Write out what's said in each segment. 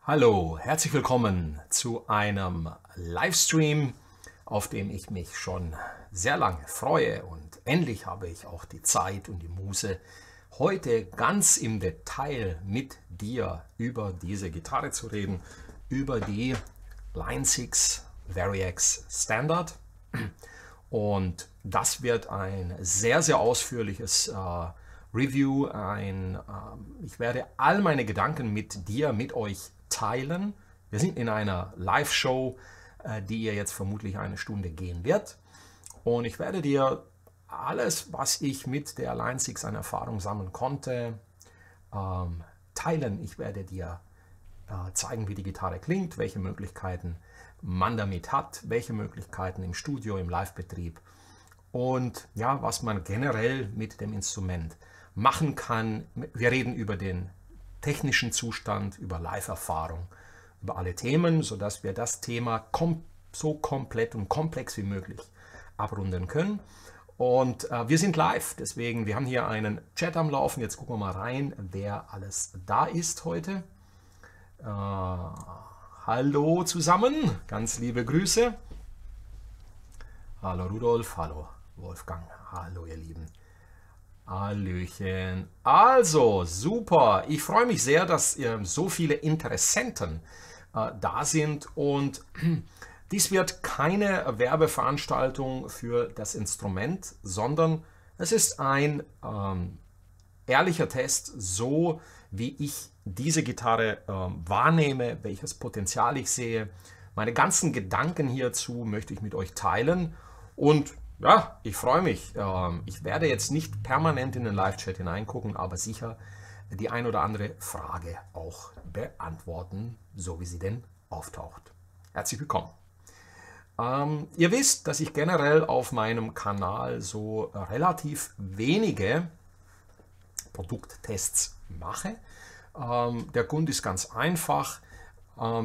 Hallo, herzlich willkommen zu einem Livestream, auf dem ich mich schon sehr lange freue, und endlich habe ich auch die Zeit und die Muße, heute ganz im Detail mit dir über diese Gitarre zu reden, über die Line 6 Variax Standard. Und das wird ein sehr, sehr ausführliches Review. Ich werde all meine Gedanken mit dir, mit euch teilen. Wir sind in einer Live-Show, die ihr jetzt vermutlich eine Stunde gehen wird. Und ich werde dir alles, was ich mit der Line 6 an Erfahrung sammeln konnte, teilen. Ich werde dir zeigen, wie die Gitarre klingt, welche Möglichkeiten man damit hat, welche Möglichkeiten im Studio, im Live-Betrieb und ja, was man generell mit dem Instrument machen kann. Wir reden über den technischen Zustand, über Live-Erfahrung, über alle Themen, sodass wir das Thema so komplett und komplex wie möglich abrunden können. Und wir sind live, deswegen, wir haben hier einen Chat am Laufen. Jetzt gucken wir mal rein, wer alles da ist heute. Hallo zusammen, ganz liebe Grüße. Hallo Rudolf, hallo Wolfgang, hallo ihr Lieben. Hallöchen. Also, super. Ich freue mich sehr, dass so viele Interessenten da sind, und dies wird keine Werbeveranstaltung für das Instrument, sondern es ist ein ehrlicher Test, so wie ich diese Gitarre wahrnehme, welches Potenzial ich sehe. Meine ganzen Gedanken hierzu möchte ich mit euch teilen, und ja, ich freue mich. Ich werde jetzt nicht permanent in den Live-Chat hineingucken, aber sicher die ein oder andere Frage auch beantworten, so wie sie denn auftaucht. Herzlich willkommen. Ihr wisst, dass ich generell auf meinem Kanal so relativ wenige Produkttests mache. Der Grund ist ganz einfach.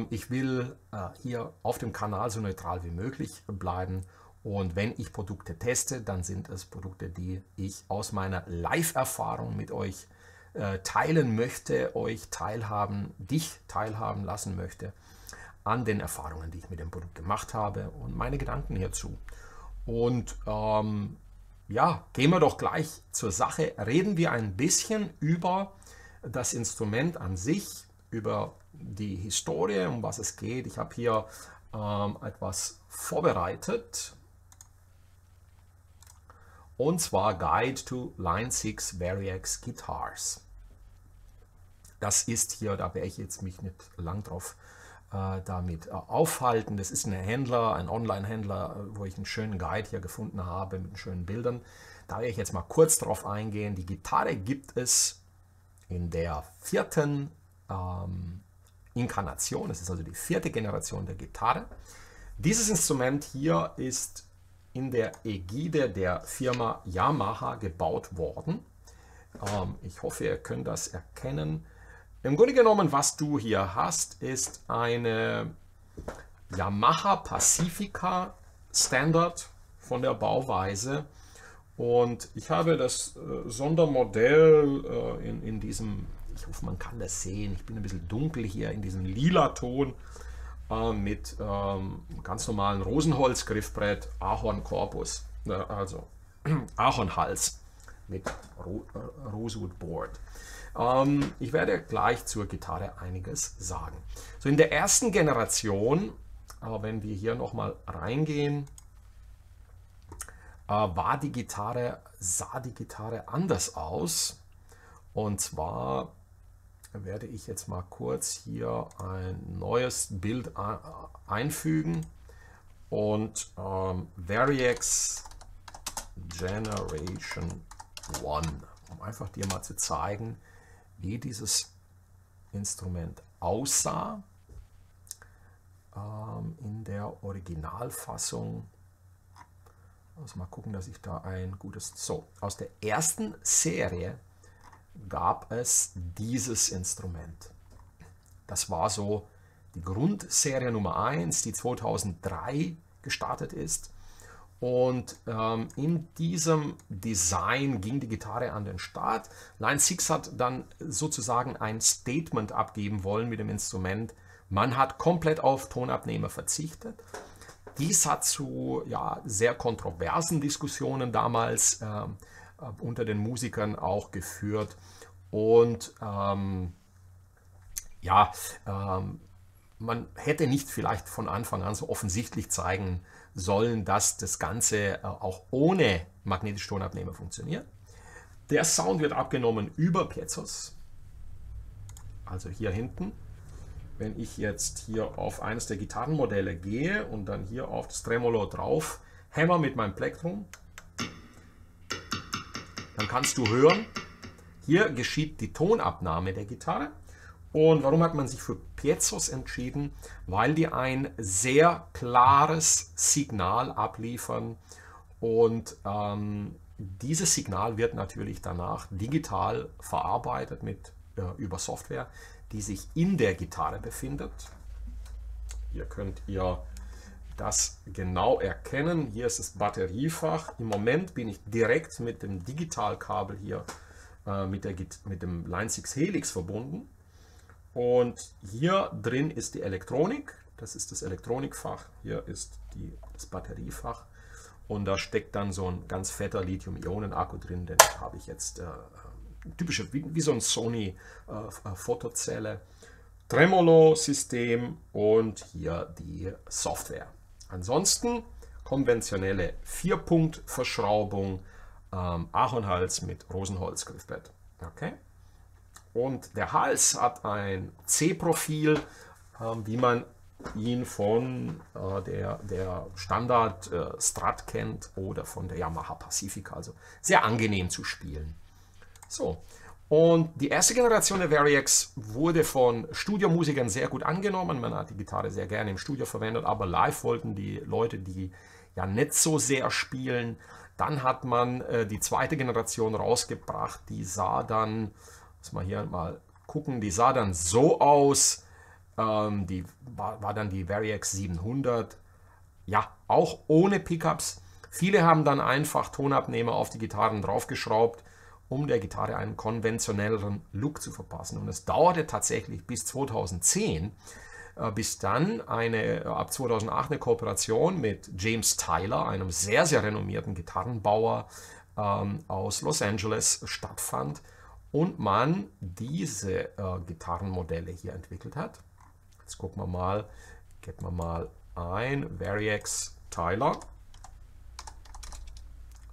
Ich will hier auf dem Kanal so neutral wie möglich bleiben. Und wenn ich Produkte teste, dann sind es Produkte, die ich aus meiner Live-Erfahrung mit euch teilen möchte, dich teilhaben lassen möchte an den Erfahrungen, die ich mit dem Produkt gemacht habe und meine Gedanken hierzu. Und ja, gehen wir doch gleich zur Sache. Reden wir ein bisschen über das Instrument an sich, über die Historie, um was es geht. Ich habe hier etwas vorbereitet. Und zwar Guide to Line 6 Variax Guitars. Das ist hier, da werde ich jetzt mich nicht lang drauf damit aufhalten. Das ist ein Händler, ein Online-Händler, wo ich einen schönen Guide hier gefunden habe mit schönen Bildern. Da werde ich jetzt mal kurz drauf eingehen. Die Gitarre gibt es in der vierten Inkarnation. Das ist also die vierte Generation der Gitarre. Dieses Instrument hier ist in der Ägide der Firma Yamaha gebaut worden. Ich hoffe, ihr könnt das erkennen. Im Grunde genommen, was du hier hast, ist eine Yamaha Pacifica Standard von der Bauweise. Und ich habe das Sondermodell in diesem, ich hoffe, man kann das sehen, ich bin ein bisschen dunkel hier, in diesem lila Ton, mit ganz normalen Rosenholz-Griffbrett, Ahornkorpus, also Ahornhals mit Rosewood Board. Ich werde gleich zur Gitarre einiges sagen. So, in der ersten Generation, wenn wir hier nochmal reingehen, sah die Gitarre anders aus. Und zwar werde ich jetzt mal kurz hier ein neues Bild einfügen, und Variax Generation 1, um einfach dir mal zu zeigen, wie dieses Instrument aussah in der Originalfassung. Also mal gucken, dass ich da ein gutes... So, aus der ersten Serie gab es dieses Instrument. Das war so die Grundserie Nummer 1, die 2003 gestartet ist. Und in diesem Design ging die Gitarre an den Start. Line 6 hat dann sozusagen ein Statement abgeben wollen mit dem Instrument Man hat komplett auf Tonabnehmer verzichtet. Dies hat zu sehr kontroversen Diskussionen damals unter den Musikern auch geführt. Und man hätte nicht vielleicht von Anfang an so offensichtlich zeigen sollen, dass das Ganze auch ohne magnetische Tonabnehmer funktioniert. Der Sound wird abgenommen über Piezos, also hier hinten. Wenn ich jetzt hier auf eines der Gitarrenmodelle gehe und dann hier auf das Tremolo drauf hämmer mit meinem Plektrum, dann kannst du hören, hier geschieht die Tonabnahme der Gitarre. Und warum hat man sich für Piezos entschieden? Weil die ein sehr klares Signal abliefern und dieses Signal wird natürlich danach digital verarbeitet über Software, die sich in der Gitarre befindet. Hier könnt ihr das genau erkennen. Hier ist das Batteriefach. Im Moment bin ich direkt mit dem Digitalkabel hier mit dem Line 6 Helix verbunden. Und hier drin ist die Elektronik. Das ist das Elektronikfach. Hier ist das Batteriefach. Und da steckt dann so ein ganz fetter Lithium-Ionen-Akku drin. Den habe ich jetzt typische, wie so ein Sony Fotozelle. Tremolo-System und hier die Software. Ansonsten konventionelle 4-Punkt-Verschraubung, Ahornhals mit Rosenholz-Griffbrett. Okay? Und der Hals hat ein C-Profil, wie man ihn von der Standard Strat kennt oder von der Yamaha Pacifica. Also sehr angenehm zu spielen. So. Und die erste Generation der Variax wurde von Studiomusikern sehr gut angenommen. Man hat die Gitarre sehr gerne im Studio verwendet, aber live wollten die Leute, die ja nicht so sehr spielen. Dann hat man die zweite Generation rausgebracht, die sah dann, muss man hier mal gucken, die sah dann so aus, die war dann die Variax 700, ja, auch ohne Pickups. Viele haben dann einfach Tonabnehmer auf die Gitarren draufgeschraubt, um der Gitarre einen konventionelleren Look zu verpassen. Und es dauerte tatsächlich bis 2010, bis dann ab 2008 eine Kooperation mit James Tyler, einem sehr, sehr renommierten Gitarrenbauer aus Los Angeles, stattfand und man diese Gitarrenmodelle hier entwickelt hat. Jetzt gucken wir mal, geben wir mal ein Variax Tyler.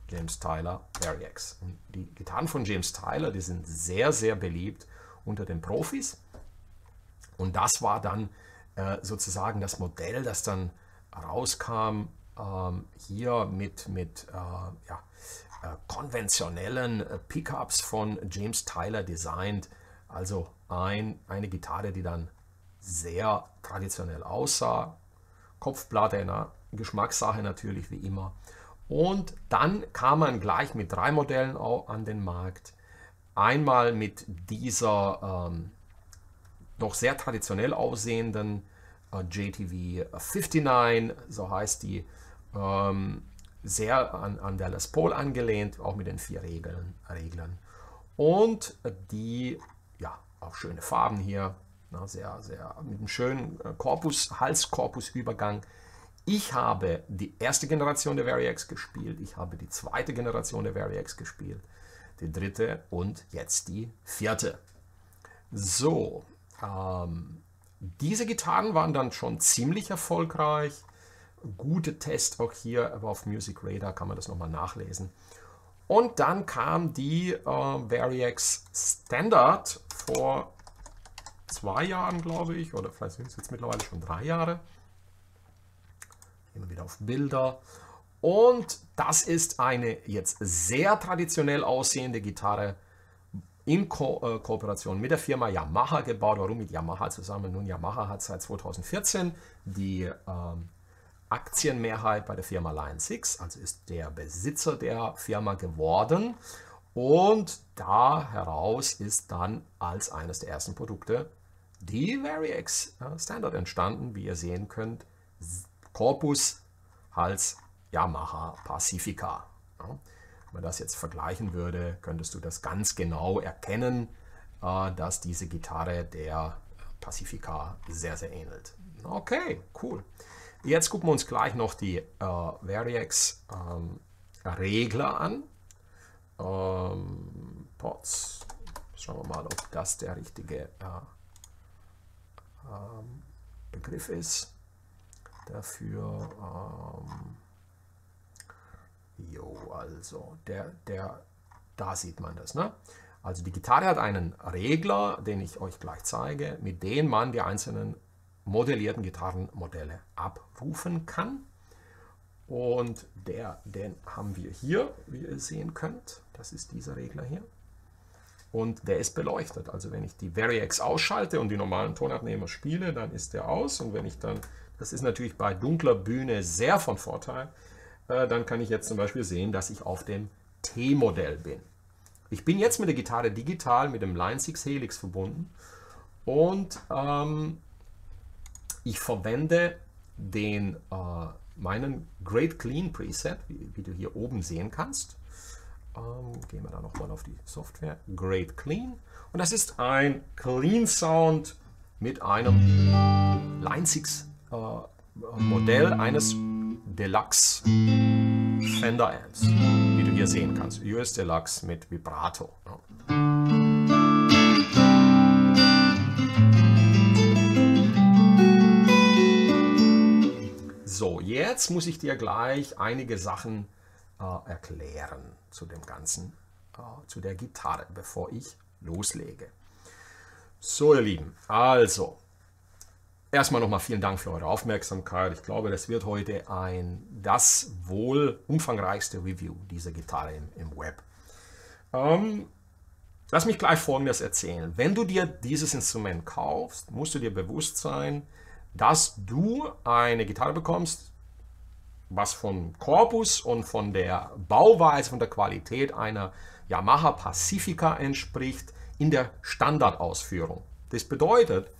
James Tyler Variax. Und die Gitarren von James Tyler, die sind sehr, sehr beliebt unter den Profis. Und das war dann sozusagen das Modell, das dann rauskam, hier mit konventionellen Pickups von James Tyler designt. Also eine Gitarre, die dann sehr traditionell aussah. Kopfplatte, eine Geschmackssache natürlich wie immer. Und dann kam man gleich mit 3 Modellen an den Markt. Einmal mit dieser noch sehr traditionell aussehenden JTV 59, so heißt die, sehr an der Les Paul angelehnt, auch mit den 4 Reglern. Und die, ja, auch schöne Farben hier, sehr, sehr mit einem schönen Halskorpusübergang. Ich habe die erste Generation der Variax gespielt, ich habe die zweite Generation der Variax gespielt, die dritte und jetzt die 4. So, diese Gitarren waren dann schon ziemlich erfolgreich. Gute Tests auch hier, aber auf Music Radar kann man das nochmal nachlesen. Und dann kam die Variax Standard vor 2 Jahren, glaube ich, oder vielleicht sind es jetzt mittlerweile schon 3 Jahre. Gehen wir wieder auf Bilder. Und das ist eine jetzt sehr traditionell aussehende Gitarre in Kooperation mit der Firma Yamaha gebaut. Warum mit Yamaha zusammen? Nun, Yamaha hat seit 2014 die Aktienmehrheit bei der Firma Line 6, also ist der Besitzer der Firma geworden. Und da heraus ist dann als eines der ersten Produkte die Variax Standard entstanden, wie ihr sehen könnt. Korpus, Hals, Yamaha, Pacifica. Ja, wenn man das jetzt vergleichen würde, könntest du das ganz genau erkennen, dass diese Gitarre der Pacifica sehr, sehr ähnelt. Okay, cool. Jetzt gucken wir uns gleich noch die Variax Regler an. Pots. Schauen wir mal, ob das der richtige Begriff ist. Dafür, also da sieht man das, ne? Also die Gitarre hat einen Regler, den ich euch gleich zeige, mit dem man die einzelnen modellierten Gitarrenmodelle abrufen kann. Und den haben wir hier, wie ihr sehen könnt. Das ist dieser Regler hier. Und der ist beleuchtet. Also wenn ich die Variax ausschalte und die normalen Tonabnehmer spiele, dann ist der aus. Und wenn ich dann, das ist natürlich bei dunkler Bühne sehr von Vorteil, dann kann ich jetzt zum Beispiel sehen, dass ich auf dem T-Modell bin. Ich bin jetzt mit der Gitarre digital mit dem Line 6 Helix verbunden und ich verwende meinen Great Clean Preset, wie du hier oben sehen kannst. Gehen wir da nochmal auf die Software. Great Clean. Und das ist ein Clean Sound mit einem Line 6 Modell eines Deluxe Fender Amps, wie du hier sehen kannst. US Deluxe mit Vibrato. So, jetzt muss ich dir gleich einige Sachen erklären zu dem Ganzen, zu der Gitarre, bevor ich loslege. So, ihr Lieben, also erstmal nochmal vielen Dank für eure Aufmerksamkeit. Ich glaube, das wird heute das wohl umfangreichste Review dieser Gitarre im Web. Lass mich gleich Folgendes erzählen. Wenn du dir dieses Instrument kaufst, musst du dir bewusst sein, dass du eine Gitarre bekommst, was vom Korpus und von der Bauweise, von der Qualität einer Yamaha Pacifica entspricht in der Standardausführung. Das bedeutet,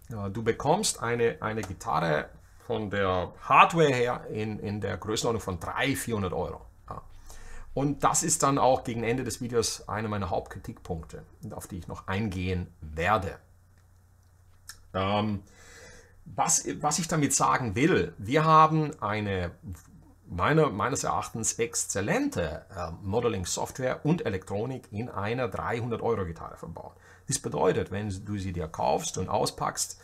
du bekommst eine Gitarre von der Hardware her in der Größenordnung von 300-400 Euro. Ja. Und das ist dann auch gegen Ende des Videos einer meiner Hauptkritikpunkte, auf die ich noch eingehen werde. Was ich damit sagen will, wir haben eine meines Erachtens exzellente Modeling-Software und Elektronik in einer 300-Euro-Gitarre verbaut. Das bedeutet, wenn du sie dir kaufst und auspackst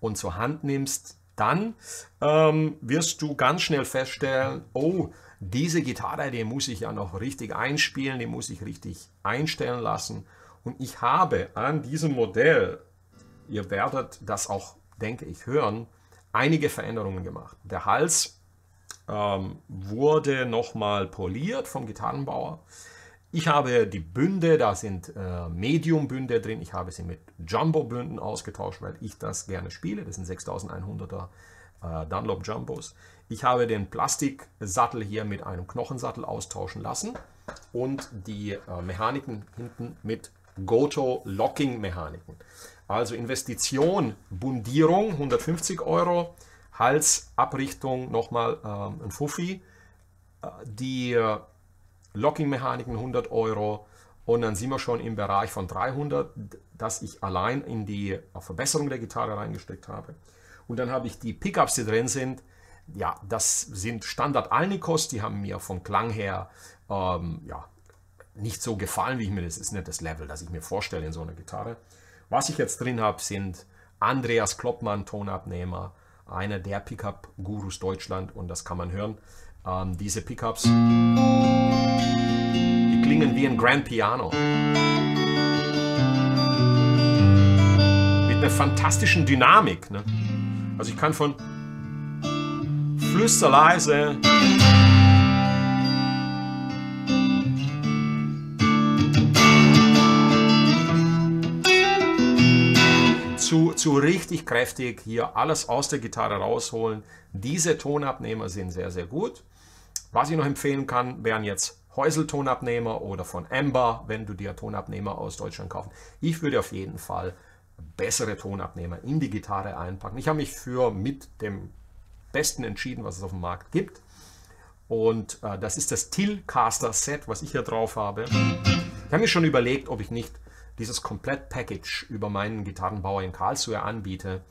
und zur Hand nimmst, dann wirst du ganz schnell feststellen, oh, diese Gitarre, die muss ich ja noch richtig einspielen, die muss ich richtig einstellen lassen. Und ich habe an diesem Modell, ihr werdet das auch, denke ich, hören, einige Veränderungen gemacht. Der Hals wurde nochmal poliert vom Gitarrenbauer. Ich habe die Bünde, da sind Medium-Bünde drin, ich habe sie mit Jumbo-Bünden ausgetauscht, weil ich das gerne spiele. Das sind 6100er Dunlop Jumbos. Ich habe den Plastiksattel hier mit einem Knochensattel austauschen lassen und die Mechaniken hinten mit Goto Locking Mechaniken. Also Investition, Bundierung 150 Euro, Halsabrichtung nochmal ein Fuffi, die Locking-Mechaniken 100 Euro und dann sind wir schon im Bereich von 300, das ich allein in die Verbesserung der Gitarre reingesteckt habe. Und dann habe ich die Pickups, die drin sind, ja, das sind Standard-Alnikos, die haben mir vom Klang her ja, nicht so gefallen, wie ich mir das ist nicht das Level, das ich mir vorstelle in so einer Gitarre. Was ich jetzt drin habe, sind Andreas Kloppmann Tonabnehmer, einer der Pickup-Gurus Deutschland und das kann man hören. Diese Pickups, die klingen wie ein Grand Piano. Mit einer fantastischen Dynamik. Ne? Also ich kann von flüsterleise zu richtig kräftig hier alles aus der Gitarre rausholen. Diese Tonabnehmer sind sehr, sehr gut. Was ich noch empfehlen kann, wären jetzt Häusl-Tonabnehmer oder von Amber, wenn du dir Tonabnehmer aus Deutschland kaufst. Ich würde auf jeden Fall bessere Tonabnehmer in die Gitarre einpacken. Ich habe mich für mit dem Besten entschieden, was es auf dem Markt gibt. Und das ist das Tilcaster Set, was ich hier drauf habe. Ich habe mir schon überlegt, ob ich nicht dieses Komplett-Package über meinen Gitarrenbauer in Karlsruhe anbiete,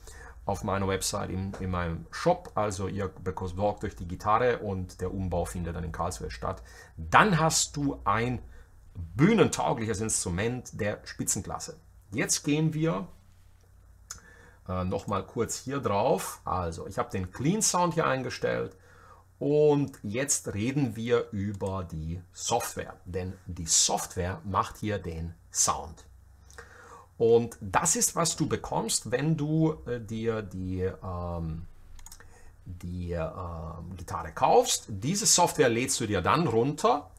auf meiner Website in meinem Shop, also ihr besorgt euch die Gitarre und der Umbau findet dann in Karlsruhe statt, dann hast du ein bühnentaugliches Instrument der Spitzenklasse. Jetzt gehen wir nochmal kurz hier drauf. Also ich habe den Clean Sound hier eingestellt und jetzt reden wir über die Software, denn die Software macht hier den Sound. Und das ist, was du bekommst, wenn du dir die Gitarre kaufst. Diese Software lädst du dir dann runter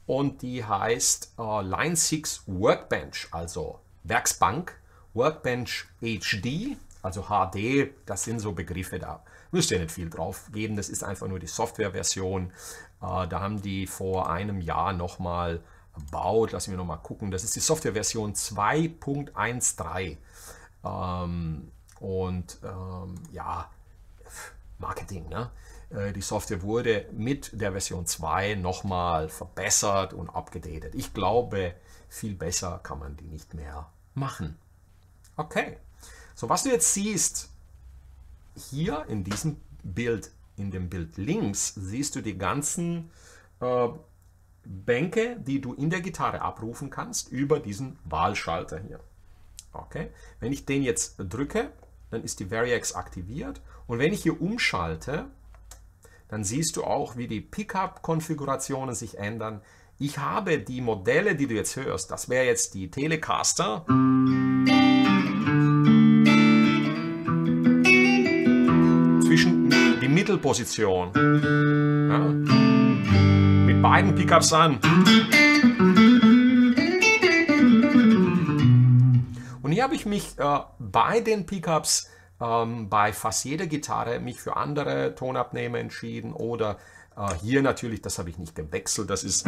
und die heißt Line 6 Workbench, also Werksbank, Workbench HD, also HD, das sind so Begriffe, da müsst ihr nicht viel drauf geben, das ist einfach nur die Softwareversion. Da haben die vor einem Jahr nochmal baut, lassen wir noch mal gucken, das ist die Softwareversion 2.13 ja, Marketing, ne? Die Software wurde mit der Version 2 nochmal verbessert und abgedatet. Ich glaube, viel besser kann man die nicht mehr machen. Okay, so was du jetzt siehst, hier in diesem Bild, in dem Bild links, siehst du die ganzen Bänke, die du in der Gitarre abrufen kannst über diesen Wahlschalter hier. Okay, wenn ich den jetzt drücke, dann ist die Variax aktiviert und wenn ich hier umschalte, dann siehst du auch, wie die Pickup-Konfigurationen sich ändern. Ich habe die Modelle, die du jetzt hörst, das wäre jetzt die Telecaster. Zwischen die Mittelposition. Ja, mit beiden Pickups an. Und hier habe ich mich bei den Pickups bei fast jeder Gitarre mich für andere Tonabnehmer entschieden oder hier natürlich, das habe ich nicht gewechselt, das ist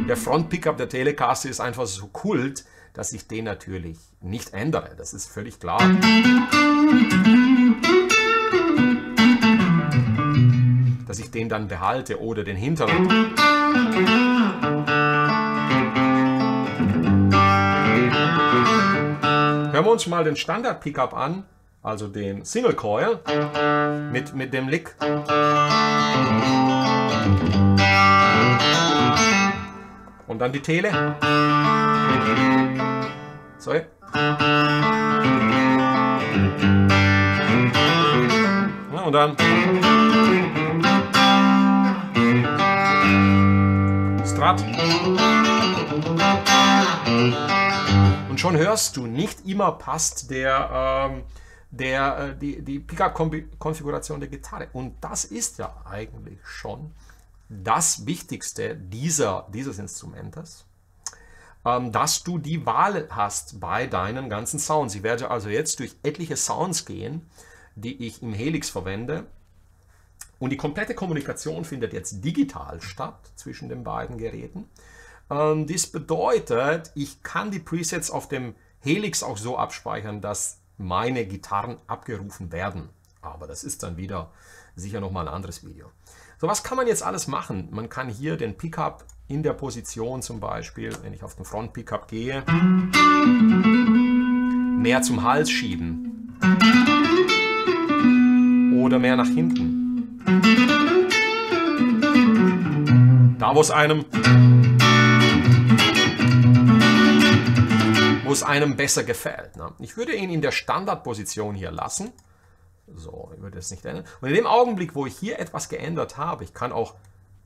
der Front-Pickup der Telecaster ist einfach so kult, dass ich den natürlich nicht ändere, das ist völlig klar. Dass ich den dann behalte oder den hinteren. Hören wir uns mal den Standard-Pickup an, also den Single Coil mit dem Lick. Und dann die Tele. So. Ja, und dann Strat. Und schon hörst du, nicht immer passt die Pickup-Konfiguration der Gitarre. Und das ist ja eigentlich schon das Wichtigste dieses Instrumentes, dass du die Wahl hast bei deinen ganzen Sounds. Ich werde also jetzt durch etliche Sounds gehen, die ich im Helix verwende. Und die komplette Kommunikation findet jetzt digital statt zwischen den beiden Geräten. Dies bedeutet, ich kann die Presets auf dem Helix auch so abspeichern, dass meine Gitarren abgerufen werden. Aber das ist dann wieder sicher nochmal ein anderes Video. So, was kann man jetzt alles machen? Man kann hier den Pickup in der Position zum Beispiel, wenn ich auf den Front Pickup gehe, mehr zum Hals schieben oder mehr nach hinten. Da, wo es einem besser gefällt. Ne? Ich würde ihn in der Standardposition hier lassen. So, ich würde es nicht ändern. Und in dem Augenblick, wo ich hier etwas geändert habe, ich kann auch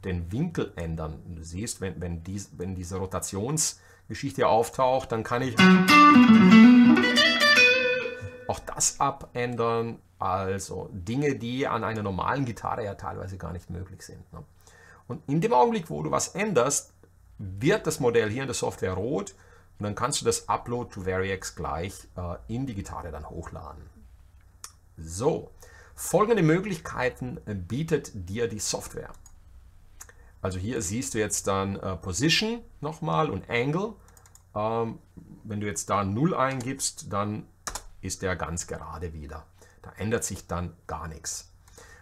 den Winkel ändern. Du siehst, wenn diese Rotationsgeschichte auftaucht, dann kann ich auch das abändern. Also Dinge, die an einer normalen Gitarre ja teilweise gar nicht möglich sind. Ne? Und in dem Augenblick, wo du was änderst, wird das Modell hier in der Software rot und dann kannst du das Upload to Variax gleich in die Gitarre dann hochladen. So, folgende Möglichkeiten bietet dir die Software. Also hier siehst du jetzt dann Position nochmal und Angle. Wenn du jetzt da 0 eingibst, dann ist der ganz gerade wieder. Da ändert sich dann gar nichts.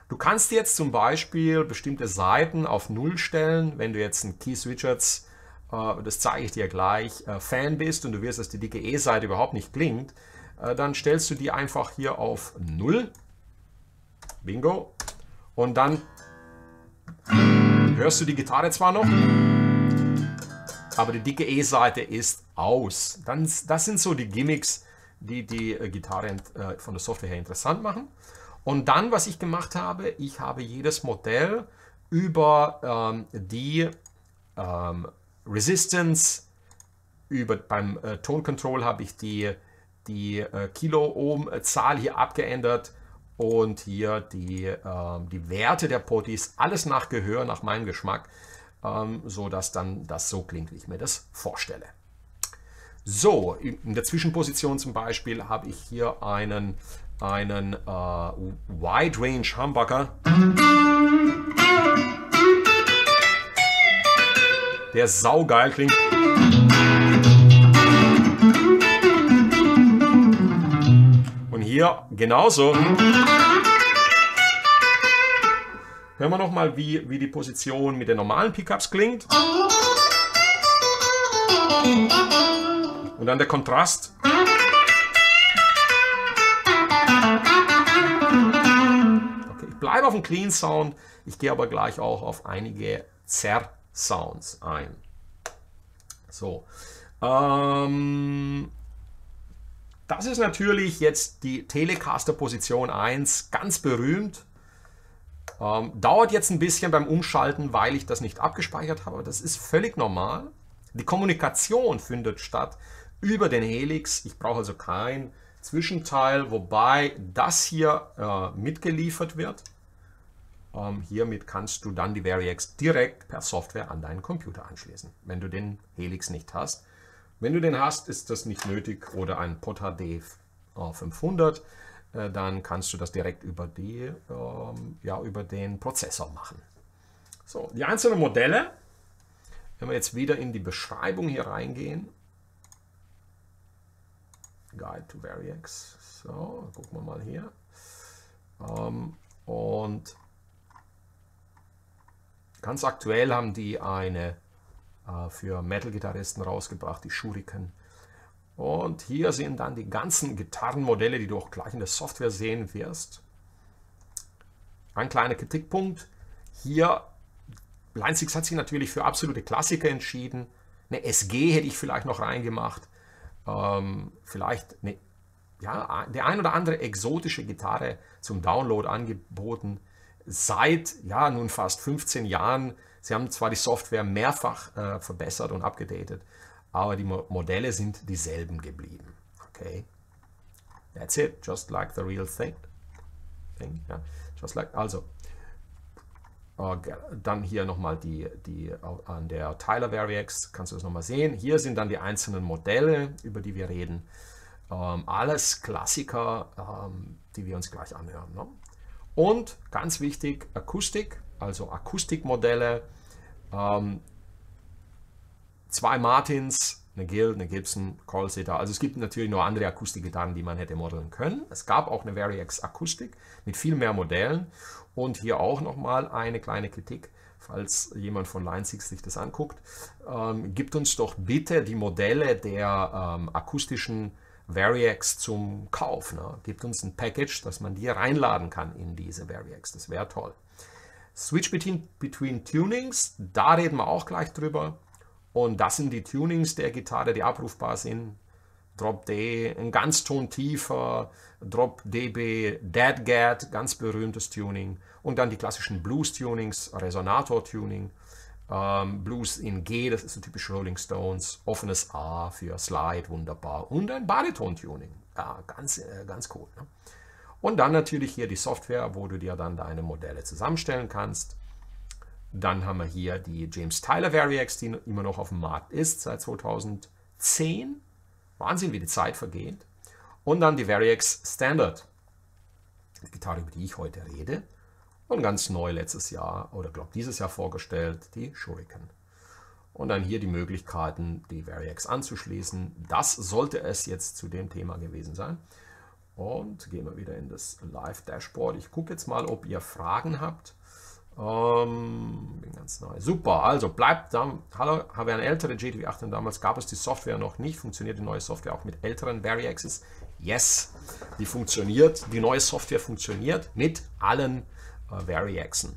Du kannst jetzt zum Beispiel bestimmte Seiten auf 0 stellen, wenn du jetzt ein Keith Richards, das zeige ich dir gleich, Fan bist und du wirst, dass die dicke E-Seite überhaupt nicht klingt, dann stellst du die einfach hier auf 0. Bingo. Und dann hörst du die Gitarre zwar noch, aber die dicke E-Seite ist aus. Das sind so die Gimmicks, die die Gitarre von der Software her interessant machen. Und dann, was ich gemacht habe, ich habe jedes Modell über die Resistance, beim Tone Control habe ich die Kilo-Ohm-Zahl hier abgeändert und hier die Werte der Potties, alles nach Gehör, nach meinem Geschmack, so dass dann das so klingt, wie ich mir das vorstelle. So, in der Zwischenposition zum Beispiel habe ich hier einen Wide Range Humbucker, der saugeil klingt. Und hier genauso. Hören wir nochmal, wie die Position mit den normalen Pickups klingt. Und dann der Kontrast. Okay, ich bleibe auf dem Clean Sound, ich gehe aber gleich auch auf einige Zerr-Sounds ein. So, das ist natürlich jetzt die Telecaster Position 1, ganz berühmt. Dauert jetzt ein bisschen beim Umschalten, weil ich das nicht abgespeichert habe, aber das ist völlig normal. Die Kommunikation findet statt über den Helix. Ich brauche also kein Zwischenteil, wobei das hier mitgeliefert wird. Hiermit kannst du dann die Variax direkt per Software an deinen Computer anschließen, wenn du den Helix nicht hast. Wenn du den hast, ist das nicht nötig, oder ein Potter D500, dann kannst du das direkt über den Prozessor machen. So, die einzelnen Modelle, wenn wir jetzt wieder in die Beschreibung hier reingehen, Guide to Variax, so, gucken wir mal hier, und ganz aktuell haben die eine für Metal-Gitarristen rausgebracht, die Shuriken. Und hier sind dann die ganzen Gitarrenmodelle, die du auch gleich in der Software sehen wirst. Ein kleiner Kritikpunkt. Hier, Line 6 hat sich natürlich für absolute Klassiker entschieden. Eine SG hätte ich vielleicht noch reingemacht. Vielleicht der ein oder andere exotische Gitarre zum Download angeboten. Seit nun fast 15 Jahren. Sie haben zwar die Software mehrfach verbessert und abgedatet, aber die Modelle sind dieselben geblieben. Okay, that's it, just like the real thing. Ja, just like, also, dann hier nochmal an der Tyler Variax, kannst du das nochmal sehen. Hier sind dann die einzelnen Modelle, über die wir reden. Alles Klassiker, die wir uns gleich anhören. Ne? Und ganz wichtig, Akustik, also Akustikmodelle, 2 Martins, eine Guild, eine Gibson, Callsitter. Also es gibt natürlich noch andere Akustikgitarren, die man hätte modeln können. Es gab auch eine Variax Akustik mit viel mehr Modellen. Und hier auch nochmal eine kleine Kritik, falls jemand von Line 6 sich das anguckt. Gibt uns doch bitte die Modelle der akustischen Variax zum Kauf. Ne? Gibt uns ein Package, dass man die reinladen kann in diese Variax. Das wäre toll. Switch between Tunings, da reden wir auch gleich drüber. Und das sind die Tunings der Gitarre, die abrufbar sind. Drop D, ein Ganzton tiefer, Drop DB, Dead Gat, ganz berühmtes Tuning. Und dann die klassischen Blues-Tunings, Resonator-Tuning, Blues in G, das ist so typisch Rolling Stones, offenes A für Slide, wunderbar. Und ein Bariton-Tuning, ja, ganz cool. Ne? Und dann natürlich hier die Software, wo du dir dann deine Modelle zusammenstellen kannst. Dann haben wir hier die James Tyler Variax, die immer noch auf dem Markt ist, seit 2010. Wahnsinn, wie die Zeit vergeht. Und dann die Variax Standard, die Gitarre, über die ich heute rede. Und ganz neu letztes Jahr, oder glaube dieses Jahr vorgestellt, die Shuriken. Und dann hier die Möglichkeiten, die Variax anzuschließen. Das sollte es jetzt zu dem Thema gewesen sein. Und gehen wir wieder in das Live-Dashboard. Ich gucke jetzt mal, ob ihr Fragen habt. Bin ganz neu. Super, also bleibt da. Hallo, habe eine ältere GTV 8 und damals gab es die Software noch nicht. Funktioniert die neue Software auch mit älteren Variaxes? Yes, die funktioniert. Die neue Software funktioniert mit allen Variaxen,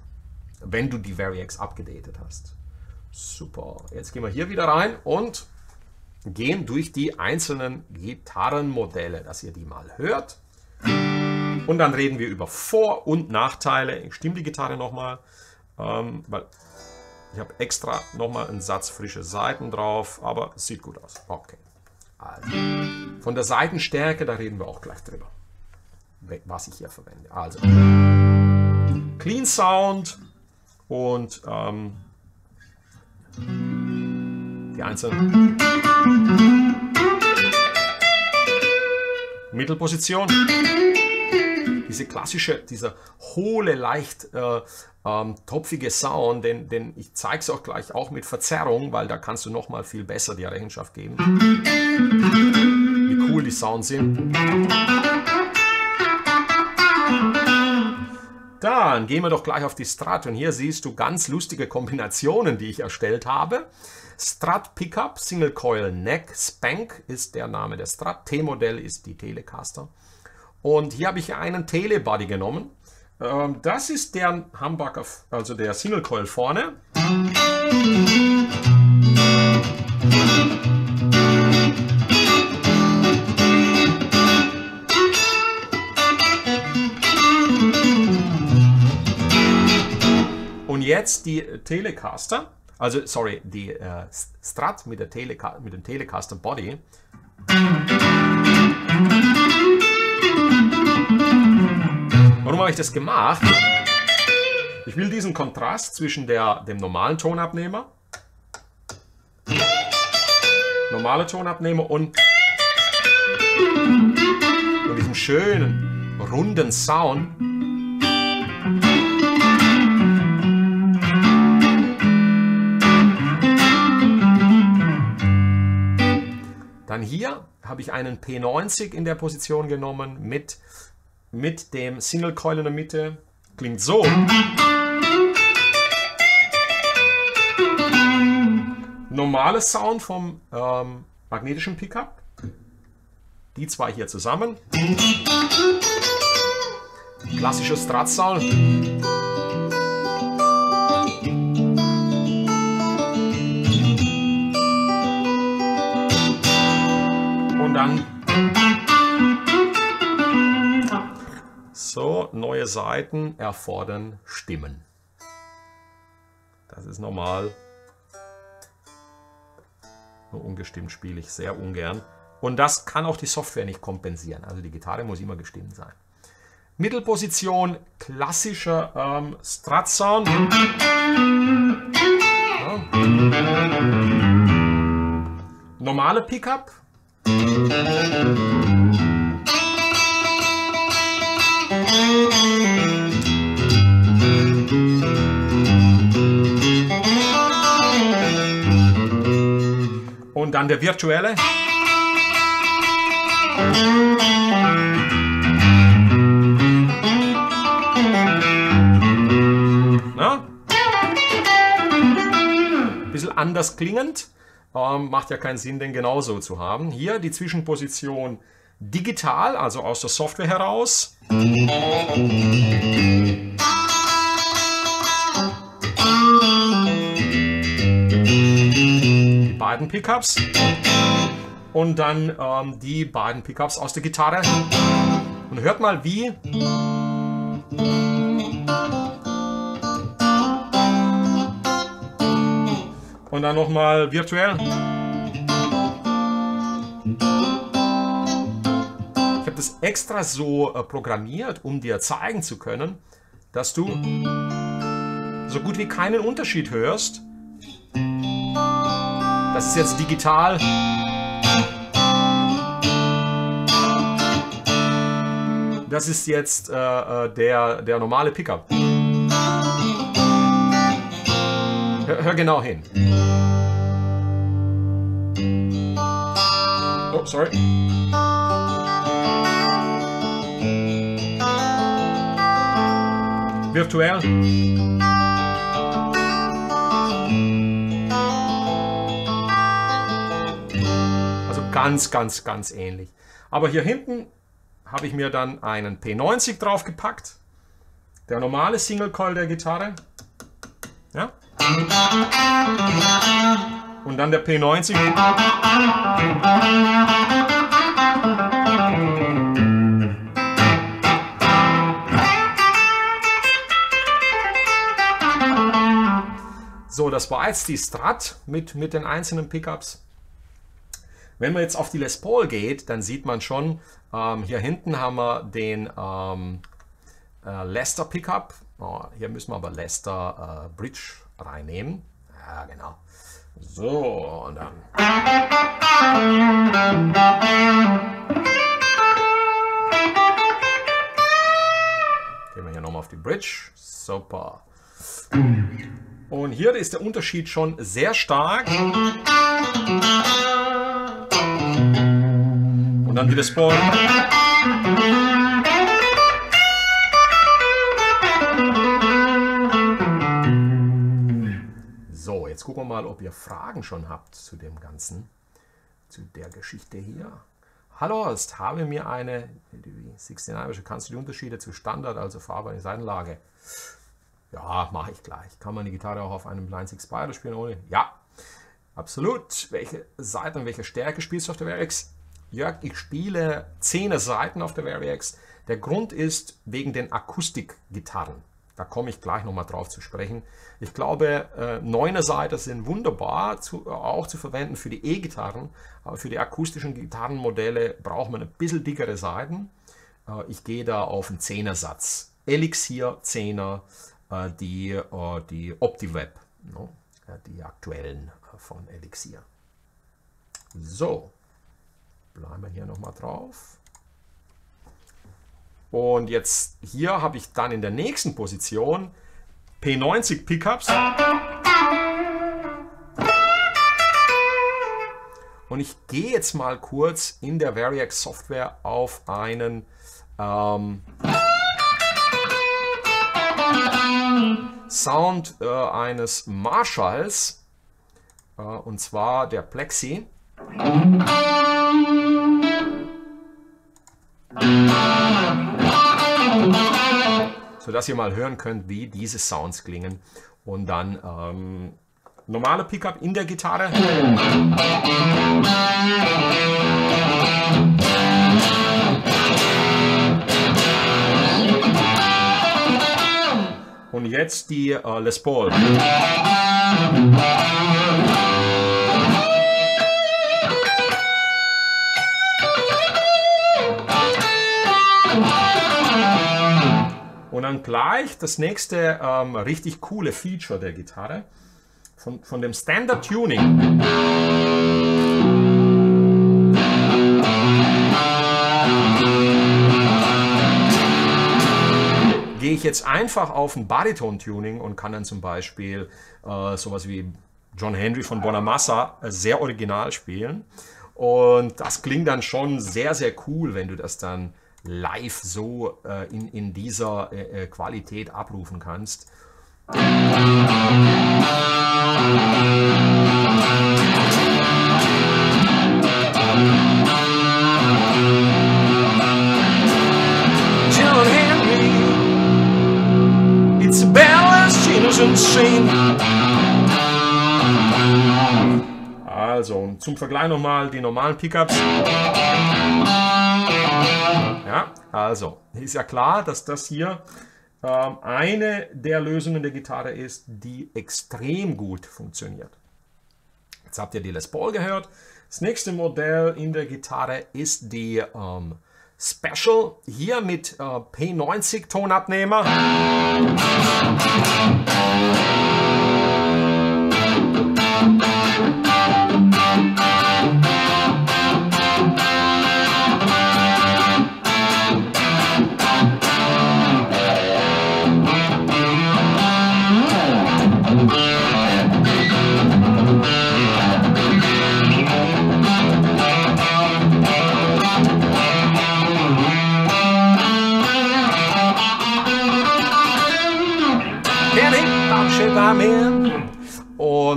wenn du die Variax abgedatet hast. Super, jetzt gehen wir hier wieder rein und gehen durch die einzelnen Gitarrenmodelle, dass ihr die mal hört. Und dann reden wir über Vor- und Nachteile. Ich stimme die Gitarre nochmal, weil ich habe extra nochmal einen Satz frische Saiten drauf, aber es sieht gut aus. Okay. Also, von der Saitenstärke, da reden wir auch gleich drüber, was ich hier verwende. Also, Clean Sound und die einzelnen Mittelposition. Dieser hohle, leicht topfige Sound, den ich zeige es auch gleich auch mit Verzerrung, weil da kannst du nochmal viel besser die Rechenschaft geben, wie cool die Sounds sind. Dann gehen wir doch gleich auf die Strat und hier siehst du ganz lustige Kombinationen, die ich erstellt habe. Strat Pickup, Single Coil Neck, Spank ist der Name der Strat, T-Modell ist die Telecaster. Und hier habe ich einen Telebody genommen. Das ist der Humbucker, also der Single Coil vorne. Und jetzt die Telecaster, also sorry, die Strat mit dem Telecaster Body. Warum habe ich das gemacht? Ich will diesen Kontrast zwischen dem normalen Tonabnehmer, und diesem schönen, runden Sound dann hier habe ich einen P90 in der Position genommen mit dem Single Coil in der Mitte. Klingt so. Normales Sound vom magnetischen Pickup. Die zwei hier zusammen. Klassischer Strat Sound. Und dann so, neue Saiten erfordern Stimmen. Das ist normal. Nur ungestimmt spiele ich sehr ungern. Und das kann auch die Software nicht kompensieren. Also die Gitarre muss immer gestimmt sein. Mittelposition, klassischer Strat Sound. Ja. Normale Pickup. Und dann der virtuelle. Na? Bisschen anders klingend. Macht ja keinen Sinn, den genauso zu haben. Hier die Zwischenposition digital, also aus der Software heraus. Die beiden Pickups. Und dann die beiden Pickups aus der Gitarre. Und hört mal wie. Und dann nochmal virtuell. Ich habe das extra so programmiert, um dir zeigen zu können, dass du so gut wie keinen Unterschied hörst. Das ist jetzt digital. Das ist jetzt der normale Pickup. Hör genau hin. Oh, sorry. virtuell. Also ganz ähnlich. Aber hier hinten habe ich mir dann einen P90 draufgepackt. Der normale Single Coil der Gitarre. Ja. Und dann der P90. So, das war jetzt die Strat mit den einzelnen Pickups. Wenn man jetzt auf die Les Paul geht, dann sieht man schon, hier hinten haben wir den Lester Pickup. Oh, hier müssen wir aber Lester Bridge reinnehmen. Ja, genau. So, und dann. Gehen wir hier nochmal auf die Bridge. Super. Und hier ist der Unterschied schon sehr stark. Und dann die Les Paul. So, jetzt gucken wir mal, ob ihr Fragen schon habt zu dem Ganzen, zu der Geschichte hier. Hallo Horst, habe mir eine 69, kannst du die Unterschiede zu Standard, also Farbe in Seitenlage? Ja, mache ich gleich. Kann man die Gitarre auch auf einem Blind Six Spider spielen ohne? Ja, absolut. Welche Seite und welche Stärke spielst du auf der Variax? Jörg, ich spiele 10er Seiten auf der Variax. Der Grund ist wegen den Akustikgitarren. Da komme ich gleich nochmal drauf zu sprechen. Ich glaube, 9er Seiten sind wunderbar auch zu verwenden für die E-Gitarren. Aber für die akustischen Gitarrenmodelle braucht man ein bisschen dickere Seiten. Ich gehe da auf einen 10er Satz. Elixir 10er. Die OptiWeb, no? Die aktuellen von Elixir. So, bleiben wir hier nochmal drauf. Und jetzt hier habe ich dann in der nächsten Position P90 Pickups. Und ich gehe jetzt mal kurz in der Variax Software auf einen Sound eines Marshalls, und zwar der Plexi. Sodass ihr mal hören könnt, wie diese Sounds klingen. Und dann normale Pickup in der Gitarre. Und jetzt die Les Paul. Und dann gleich das nächste richtig coole Feature der Gitarre von dem Standard Tuning. Gehe ich jetzt einfach auf ein Bariton-Tuning und kann dann zum Beispiel sowas wie John Henry von Bonamassa sehr original spielen. Und das klingt dann schon sehr, sehr cool, wenn du das dann live so in dieser Qualität abrufen kannst. John Henry, it's a balance, change and shame. Also, zum Vergleich nochmal die normalen Pickups. Ja, also, ist ja klar, dass das hier eine der Lösungen der Gitarre ist, die extrem gut funktioniert. Jetzt habt ihr die Les Paul gehört. Das nächste Modell in der Gitarre ist die Special, hier mit P90 Tonabnehmer.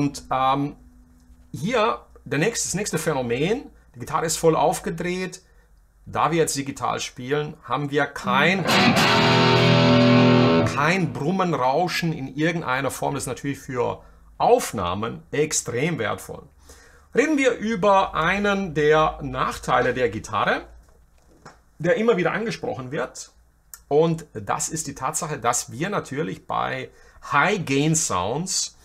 Und hier das nächste Phänomen, die Gitarre ist voll aufgedreht. Da wir jetzt digital spielen, haben wir kein Brummen, Rauschen in irgendeiner Form. Das ist natürlich für Aufnahmen extrem wertvoll. Reden wir über einen der Nachteile der Gitarre, der immer wieder angesprochen wird. Und das ist die Tatsache, dass wir natürlich bei High-Gain-Sounds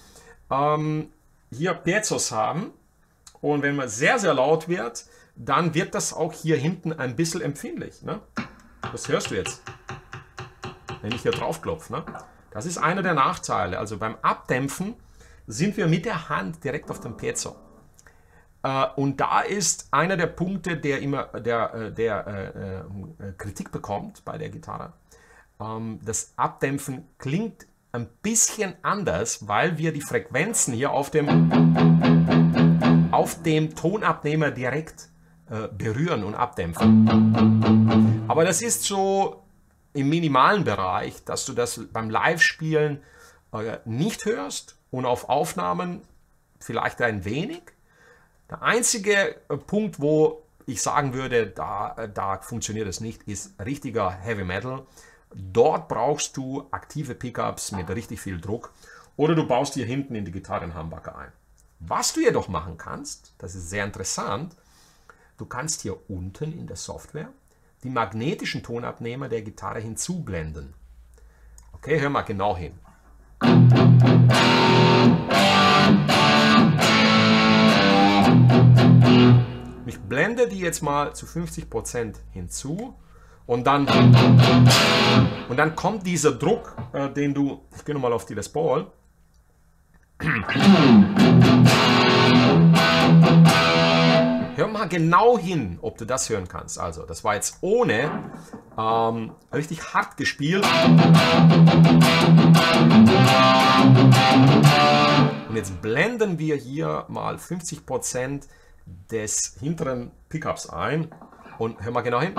hier Piezos haben. Und wenn man sehr, sehr laut wird, dann wird das auch hier hinten ein bisschen empfindlich. Ne? Das hörst du jetzt, wenn ich hier drauf klopfe. Ne? Das ist einer der Nachteile. Also beim Abdämpfen sind wir mit der Hand direkt auf dem Piezo. Und da ist einer der Punkte, der immer Kritik bekommt bei der Gitarre. Das Abdämpfen klingt ein bisschen anders, weil wir die Frequenzen hier auf dem Tonabnehmer direkt berühren und abdämpfen. Aber das ist so im minimalen Bereich, dass du das beim Live-Spielen nicht hörst und auf Aufnahmen vielleicht ein wenig. Der einzige Punkt, wo ich sagen würde, da funktioniert es nicht, ist richtiger Heavy Metal. Dort brauchst du aktive Pickups mit richtig viel Druck oder du baust hier hinten in die Gitarre einen Humbucker ein. Was du jedoch machen kannst, das ist sehr interessant, du kannst hier unten in der Software die magnetischen Tonabnehmer der Gitarre hinzublenden. Okay, hör mal genau hin. Ich blende die jetzt mal zu 50% hinzu und dann kommt dieser Druck, den du, ich gehe nochmal auf die Les Paul. Hör mal genau hin, ob du das hören kannst. Also, das war jetzt ohne richtig hart gespielt. Und jetzt blenden wir hier mal 50% des hinteren Pickups ein. Und hör mal genau hin.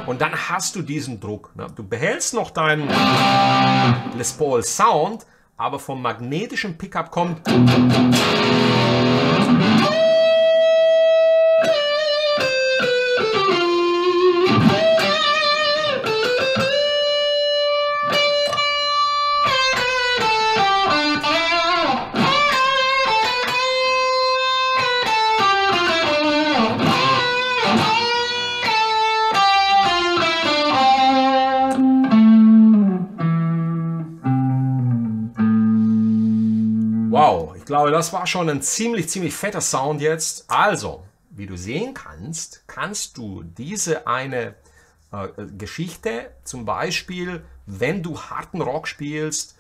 Und dann hast du diesen Druck. Ne? Du behältst noch deinen Les Paul Sound, aber vom magnetischen Pickup kommt. Wow, ich glaube, das war schon ein ziemlich fetter Sound jetzt. Also, wie du sehen kannst, kannst du diese eine Geschichte, zum Beispiel, wenn du harten Rock spielst,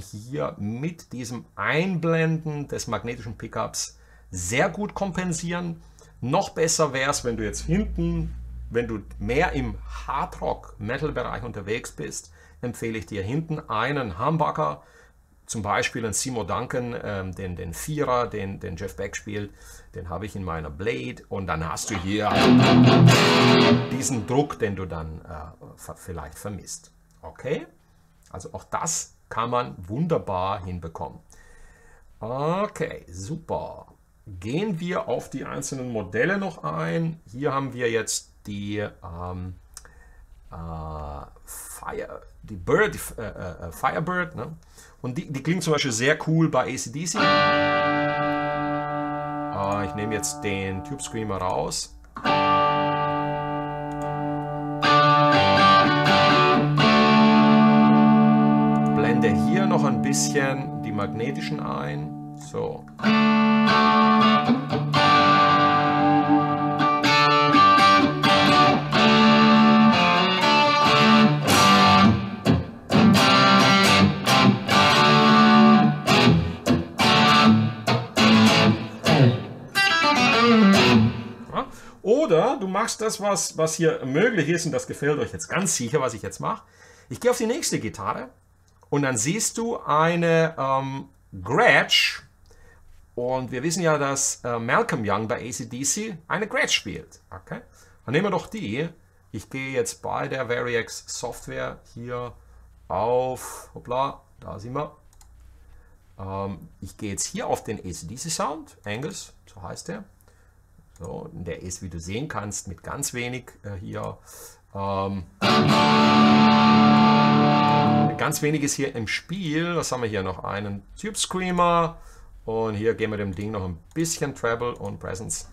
hier mit diesem Einblenden des magnetischen Pickups sehr gut kompensieren. Noch besser wäre es, wenn du jetzt hinten, wenn du mehr im Hardrock-Metal-Bereich unterwegs bist, empfehle ich dir hinten einen Humbucker, zum Beispiel einen Seymour Duncan, den Vierer, den Jeff Beck spielt, den habe ich in meiner Blade und dann hast du hier diesen Druck, den du dann vielleicht vermisst. Okay? Also auch das kann man wunderbar hinbekommen. Okay, super. Gehen wir auf die einzelnen Modelle noch ein. Hier haben wir jetzt die Firebird, ne? Und die klingt zum Beispiel sehr cool bei AC/DC. Ich nehme jetzt den Tube Screamer raus. Blende hier noch ein bisschen die magnetischen ein. So. Oder du machst das, was hier möglich ist, und das gefällt euch jetzt ganz sicher, was ich jetzt mache. Ich gehe auf die nächste Gitarre und dann siehst du eine Gretsch. Und wir wissen ja, dass Malcolm Young bei AC/DC eine Gretsch spielt. Okay? Dann nehmen wir doch die. Ich gehe jetzt bei der Variax Software hier auf, hoppla, da sind wir, Ich gehe jetzt hier auf den AC/DC Sound, Angus, so heißt der. So, der ist, wie du sehen kannst, mit ganz wenig hier. Ganz wenig ist hier im Spiel. Was haben wir hier noch? Einen Tube Screamer. Und hier geben wir dem Ding noch ein bisschen Treble und Presence.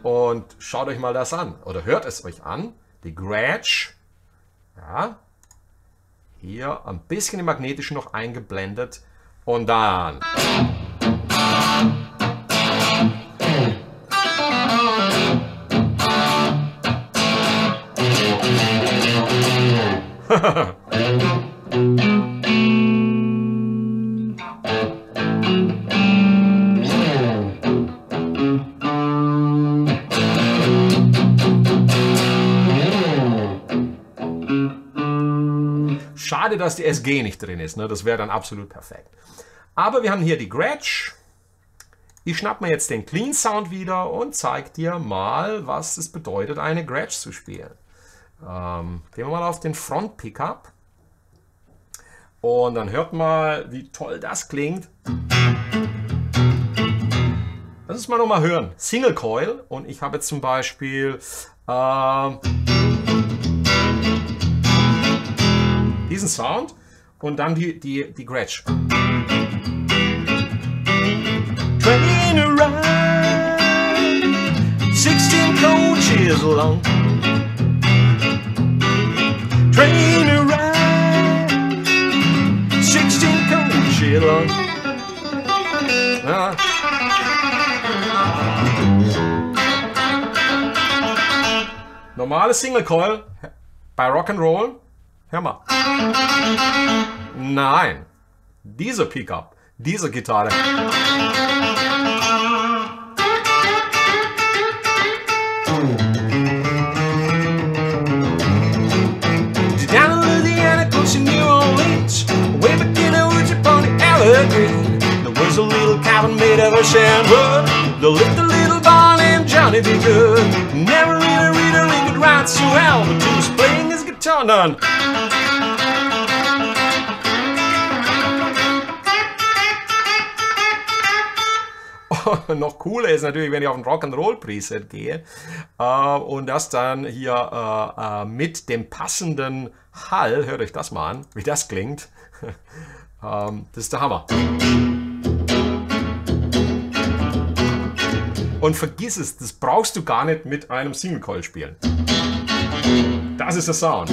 Und schaut euch mal das an. Oder hört es euch an. Die Gretsch. Ja. Hier ein bisschen im Magnetischen noch eingeblendet. Und dann. Schade, dass die SG nicht drin ist, ne? Das wäre dann absolut perfekt. Aber wir haben hier die Gretsch. Ich schnapp mir jetzt den Clean Sound wieder und zeige dir mal, was es bedeutet, eine Gretsch zu spielen. Gehen wir mal auf den Front Pickup. Und dann hört mal, wie toll das klingt. Lass uns mal nochmal hören. Single Coil. Und ich habe jetzt zum Beispiel diesen Sound und dann die Gretsch. Train around 16 coaches long. Train around 16 coaches long. Ja. Normale Single Coil bei Rock'n'Roll. Hör mal. Nein. Dieser Pickup, diese Gitarre. Down in Louisiana, close to New Orleans, way back in the woods upon the Evergreen, there was a little cabin made of a sandwood. There lived a little boy named Johnny B. Good. Never really read or he could write so well, but he was playing his guitar none. Noch cooler ist natürlich, wenn ich auf ein Rock'n'Roll Preset gehe und das dann hier mit dem passenden Hall, hört euch das mal an, wie das klingt. Das ist der Hammer. Und vergiss es, das brauchst du gar nicht mit einem Single Coil spielen. Das ist der Sound.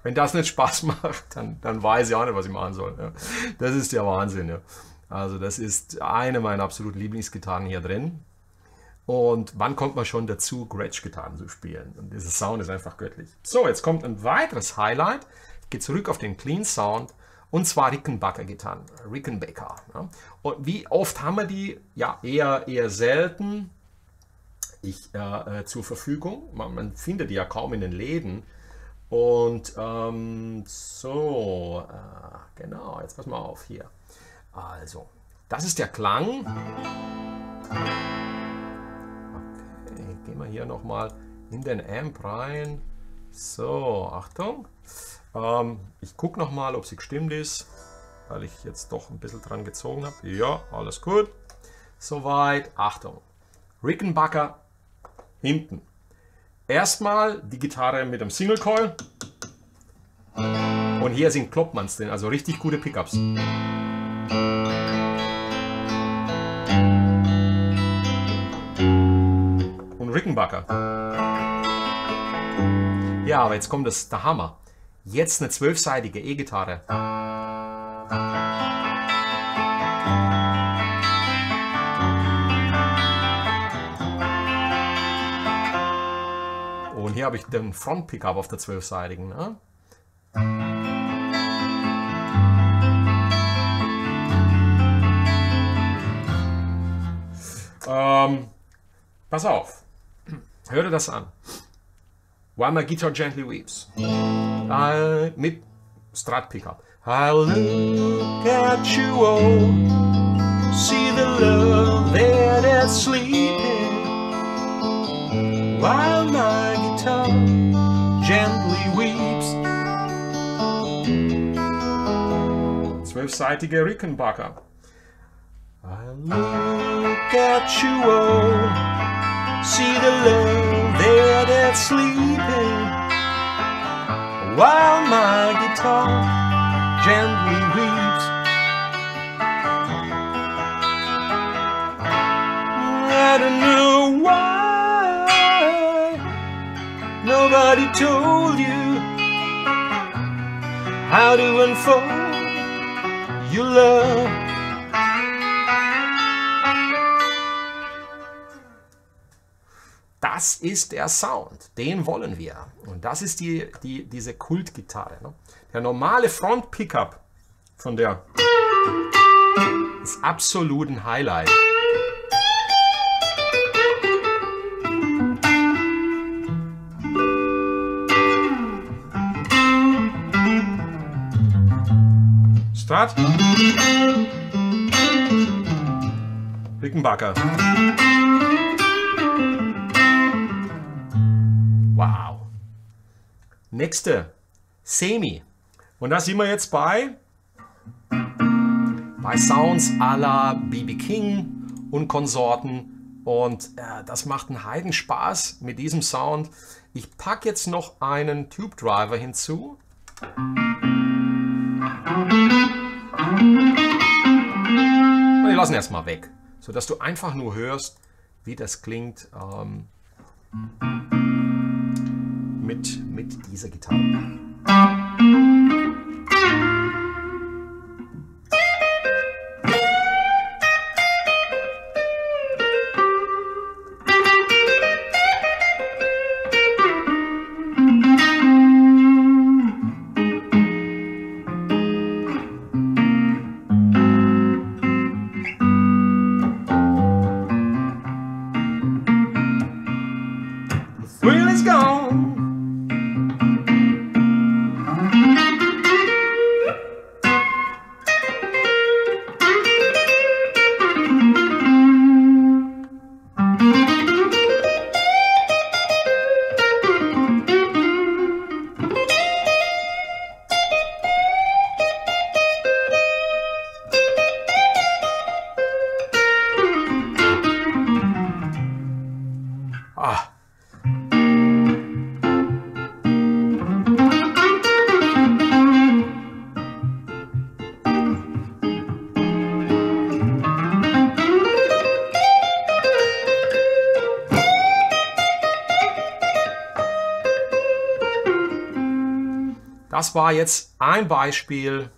Wenn das nicht Spaß macht, dann weiß ich auch nicht, was ich machen soll. Ja. Das ist der Wahnsinn. Ja. Also das ist eine meiner absoluten Lieblingsgitarren hier drin. Und wann kommt man schon dazu, Gretsch-Gitarren zu spielen? Und dieser Sound ist einfach göttlich. So, jetzt kommt ein weiteres Highlight. Ich gehe zurück auf den Clean Sound. Und zwar Rickenbacker-Gitarren. Rickenbacker. Ja. Und wie oft haben wir die? Ja, eher selten zur Verfügung. Man findet die ja kaum in den Läden. Und genau, jetzt pass mal auf hier. Also, das ist der Klang. Gehen wir hier nochmal in den Amp rein. So, Achtung. Ich gucke nochmal, ob sie gestimmt ist, weil ich jetzt doch ein bisschen dran gezogen habe. Ja, alles gut. Soweit. Achtung. Rickenbacker hinten. Erstmal die Gitarre mit dem Single Coil. Und hier sind Kloppmanns drin, also richtig gute Pickups. Rickenbacker. Ja, aber jetzt kommt der Hammer. Jetzt eine 12-seitige E-Gitarre. Und hier habe ich den Front-Pickup auf der 12-seitigen. Ne? Pass auf, hör dir das an. While my guitar gently weeps. Mit Strat Pickup. I'll look at you, oh, see the love there that's sleeping. While my guitar gently weeps. 12-seitige Rickenbacker. I'll look at you, oh, see the love there that's sleeping. While my guitar gently weeps. I don't know why nobody told you how to unfold your love. Das ist der Sound, den wollen wir. Und das ist diese Kultgitarre. Ne? Der normale Front-Pickup von der ist absolut ein Highlight. Strat. Rickenbacker. Wow. Nächste, Semi. Und da sind wir jetzt bei Sounds à la B.B. King und Konsorten. Und das macht einen Heidenspaß mit diesem Sound. Ich packe jetzt noch einen Tube Driver hinzu. Und wir lassen erstmal weg, sodass du einfach nur hörst, wie das klingt. Mit dieser Gitarre. The thrill is gone. Das war jetzt ein Beispiel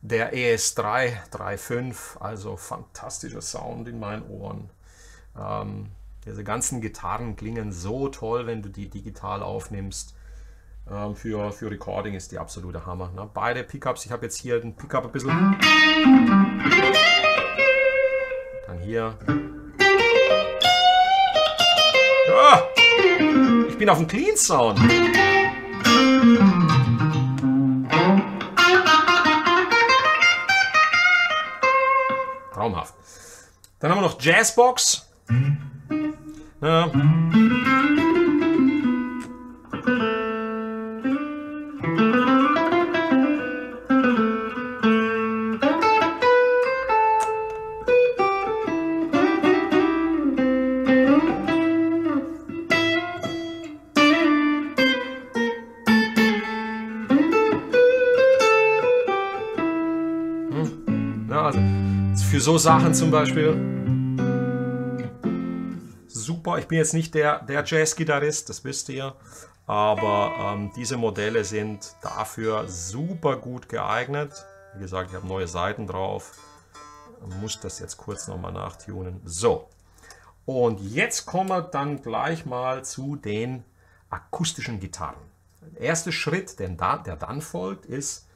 der ES3 3.5, also fantastischer Sound in meinen Ohren. Diese ganzen Gitarren klingen so toll, wenn du die digital aufnimmst. Für Recording ist die absolute Hammer. Ne? Beide Pickups, ich habe jetzt hier den Pickup ein bisschen. Dann hier. Ah, ich bin auf dem Clean Sound. Traumhaft. Dann haben wir noch Jazzbox. Ja. Also für so Sachen zum Beispiel super. Ich bin jetzt nicht der Jazz-Gitarrist, das wisst ihr, aber diese Modelle sind dafür super gut geeignet. Wie gesagt, ich habe neue Seiten drauf. Muss das jetzt kurz nochmal nachtunen. So, und jetzt kommen wir dann gleich mal zu den akustischen Gitarren. Der erste Schritt, der dann folgt, ist,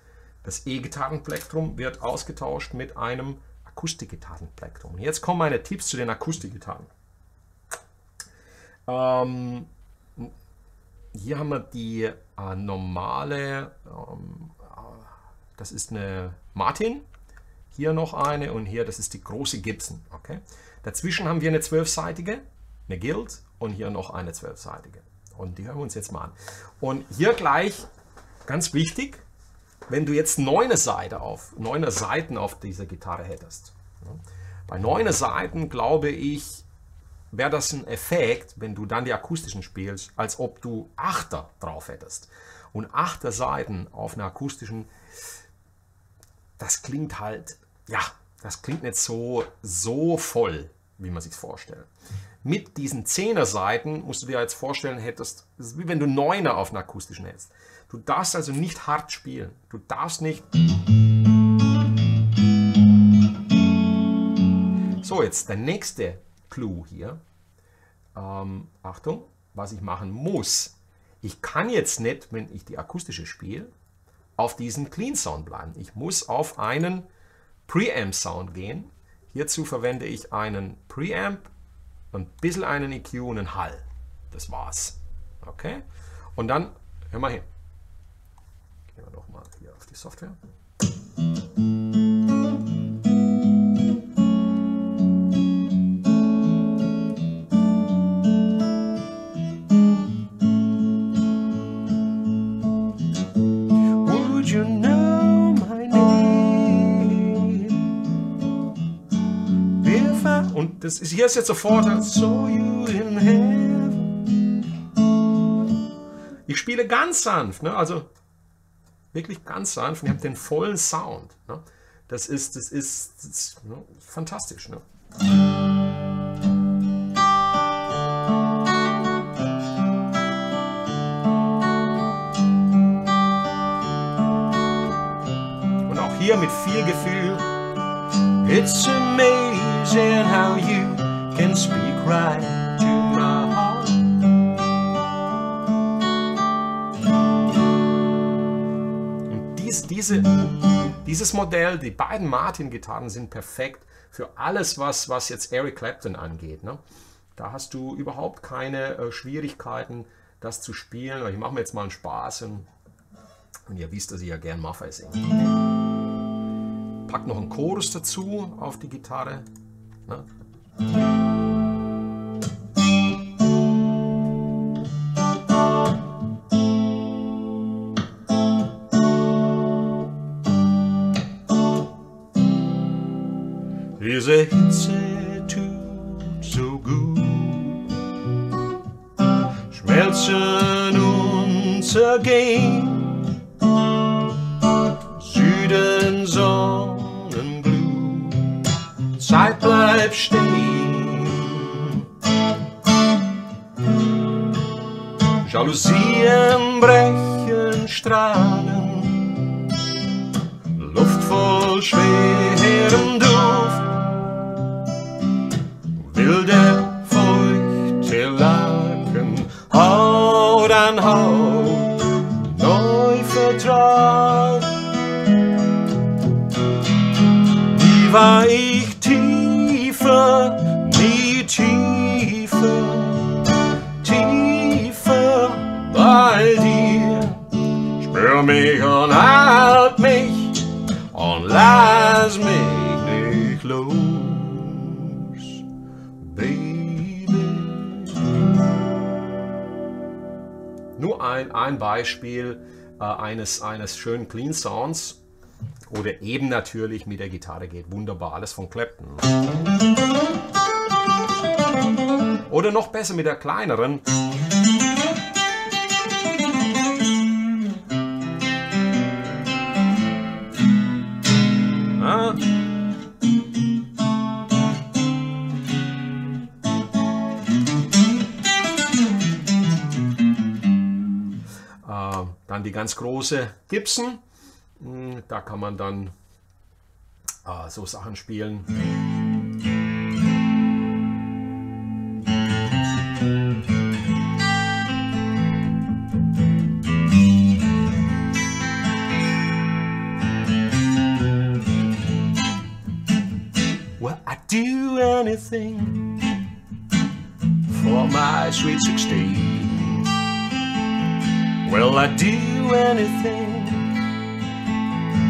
das E-Gitarrenplektrum wird ausgetauscht mit einem Akustikgitarrenplektrum. Jetzt kommen meine Tipps zu den Akustikgitarren. Hier haben wir die normale, das ist eine Martin, hier noch eine und hier, das ist die große Gibson. Okay? Dazwischen haben wir eine 12-seitige, eine Guild und hier noch eine 12-seitige. Und die hören wir uns jetzt mal an. Und hier gleich, ganz wichtig, wenn du jetzt 9 Saiten auf dieser Gitarre hättest. Bei 9 Saiten, glaube ich, wäre das ein Effekt, wenn du dann die akustischen spielst, als ob du 8er drauf hättest. Und 8er Saiten auf einer akustischen, das klingt halt, ja, das klingt nicht so voll, wie man sich vorstellt. Mit diesen 10er Saiten musst du dir jetzt vorstellen, das ist wie wenn du 9er auf einer akustischen hättest. Du darfst also nicht hart spielen. Du darfst nicht. So, jetzt der nächste Clou hier. Achtung, was ich machen muss. Ich kann jetzt nicht, wenn ich die akustische spiele, auf diesen Clean Sound bleiben. Ich muss auf einen Preamp Sound gehen. Hierzu verwende ich einen Preamp, ein bisschen einen EQ und einen Hall. Das war's. Okay? Und dann, hör mal hin. Gehen wir doch mal hier auf die Software. Would you know my name? Und das ist, hier ist jetzt sofort I saw you in heaven. Ich spiele ganz sanft, ne? Also wirklich ganz sanft. Und ihr habt den vollen Sound. Ne? Das ist ne? Fantastisch. Ne? Und auch hier mit viel Gefühl. It's amazing how you can speak right to my heart. Und dieses Modell, die beiden Martin-Gitarren sind perfekt für alles, was jetzt Eric Clapton angeht. Ne? Da hast du überhaupt keine Schwierigkeiten, das zu spielen. Ich mache mir jetzt mal einen Spaß und ihr wisst, dass ich ja gern Maffei singe. Pack noch einen Chorus dazu auf die Gitarre. Ne? Diese Hitze tut so gut, schmelzen und zergehen, Süden Sonnenglut, Zeit bleibt stehen, Jalousien brechen Strahlen, Luft voll schwerem Duft, wilde, feuchte Laken, Haut an Haut, neu vertraut. Nie war ich tiefer, nie tiefer, tiefer bei dir. Spür mich und halt mich und lass mich nicht los. Nur ein Beispiel eines schönen Clean Sounds oder eben natürlich mit der Gitarre geht wunderbar alles von Clapton. Oder noch besser mit der kleineren. Dann die ganz große Gibson, da kann man dann so Sachen spielen. Well, I'd do anything for my sweet 16. Well, I'd do anything,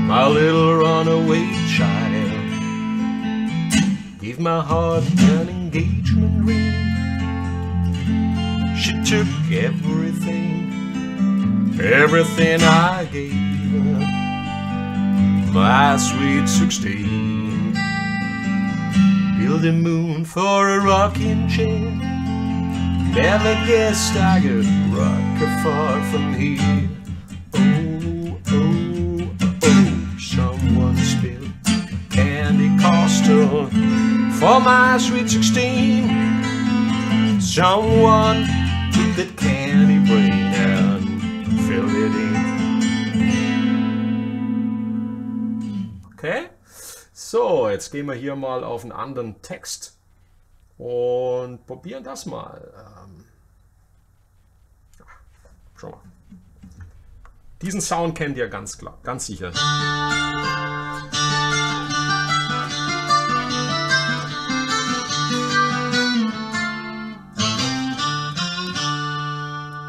my little runaway child. Give my heart an engagement ring. She took everything, everything I gave her, my sweet 16. Build a moon for a rocking chair. Never guessed I could rock her far from here. Oh, oh, oh, someone spilled candy caustic for my sweet 16. Someone took that candy brain and filled it in. Okay, so jetzt gehen wir hier mal auf einen anderen Text und probieren das mal. Schau mal. Diesen Sound kennt ihr ganz klar, ganz sicher.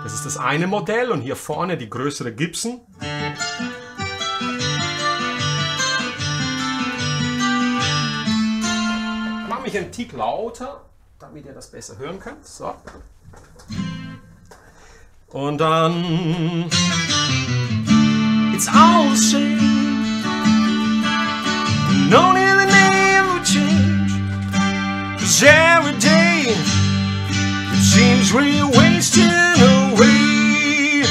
Das ist das eine Modell und hier vorne die größere Gibson. Ich mache mich ein Tick lauter, damit ihr das besser hören könnt. So. Und dann It's all the same. No need the name would change. 'Cause every day it seems we're wasting away.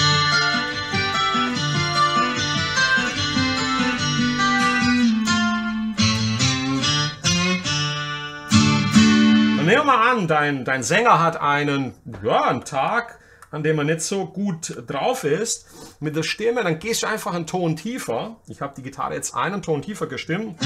Und nehmen wir mal an, dein Sänger hat einen Tag, an dem er nicht so gut drauf ist mit der Stimme, dann gehst du einfach einen Ton tiefer. Ich habe die Gitarre jetzt einen Ton tiefer gestimmt.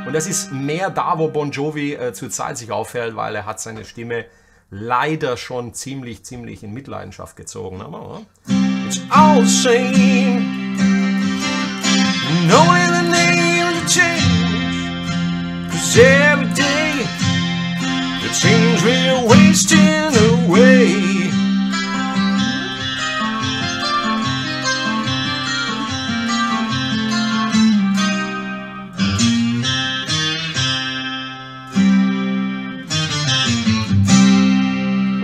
Und das ist mehr da, wo Bon Jovi zurzeit sich aufhält, weil er hat seine Stimme leider schon ziemlich in Mitleidenschaft gezogen. It's all the same. Knowing the name of the change. 'Cause every day it seems we're wasting away.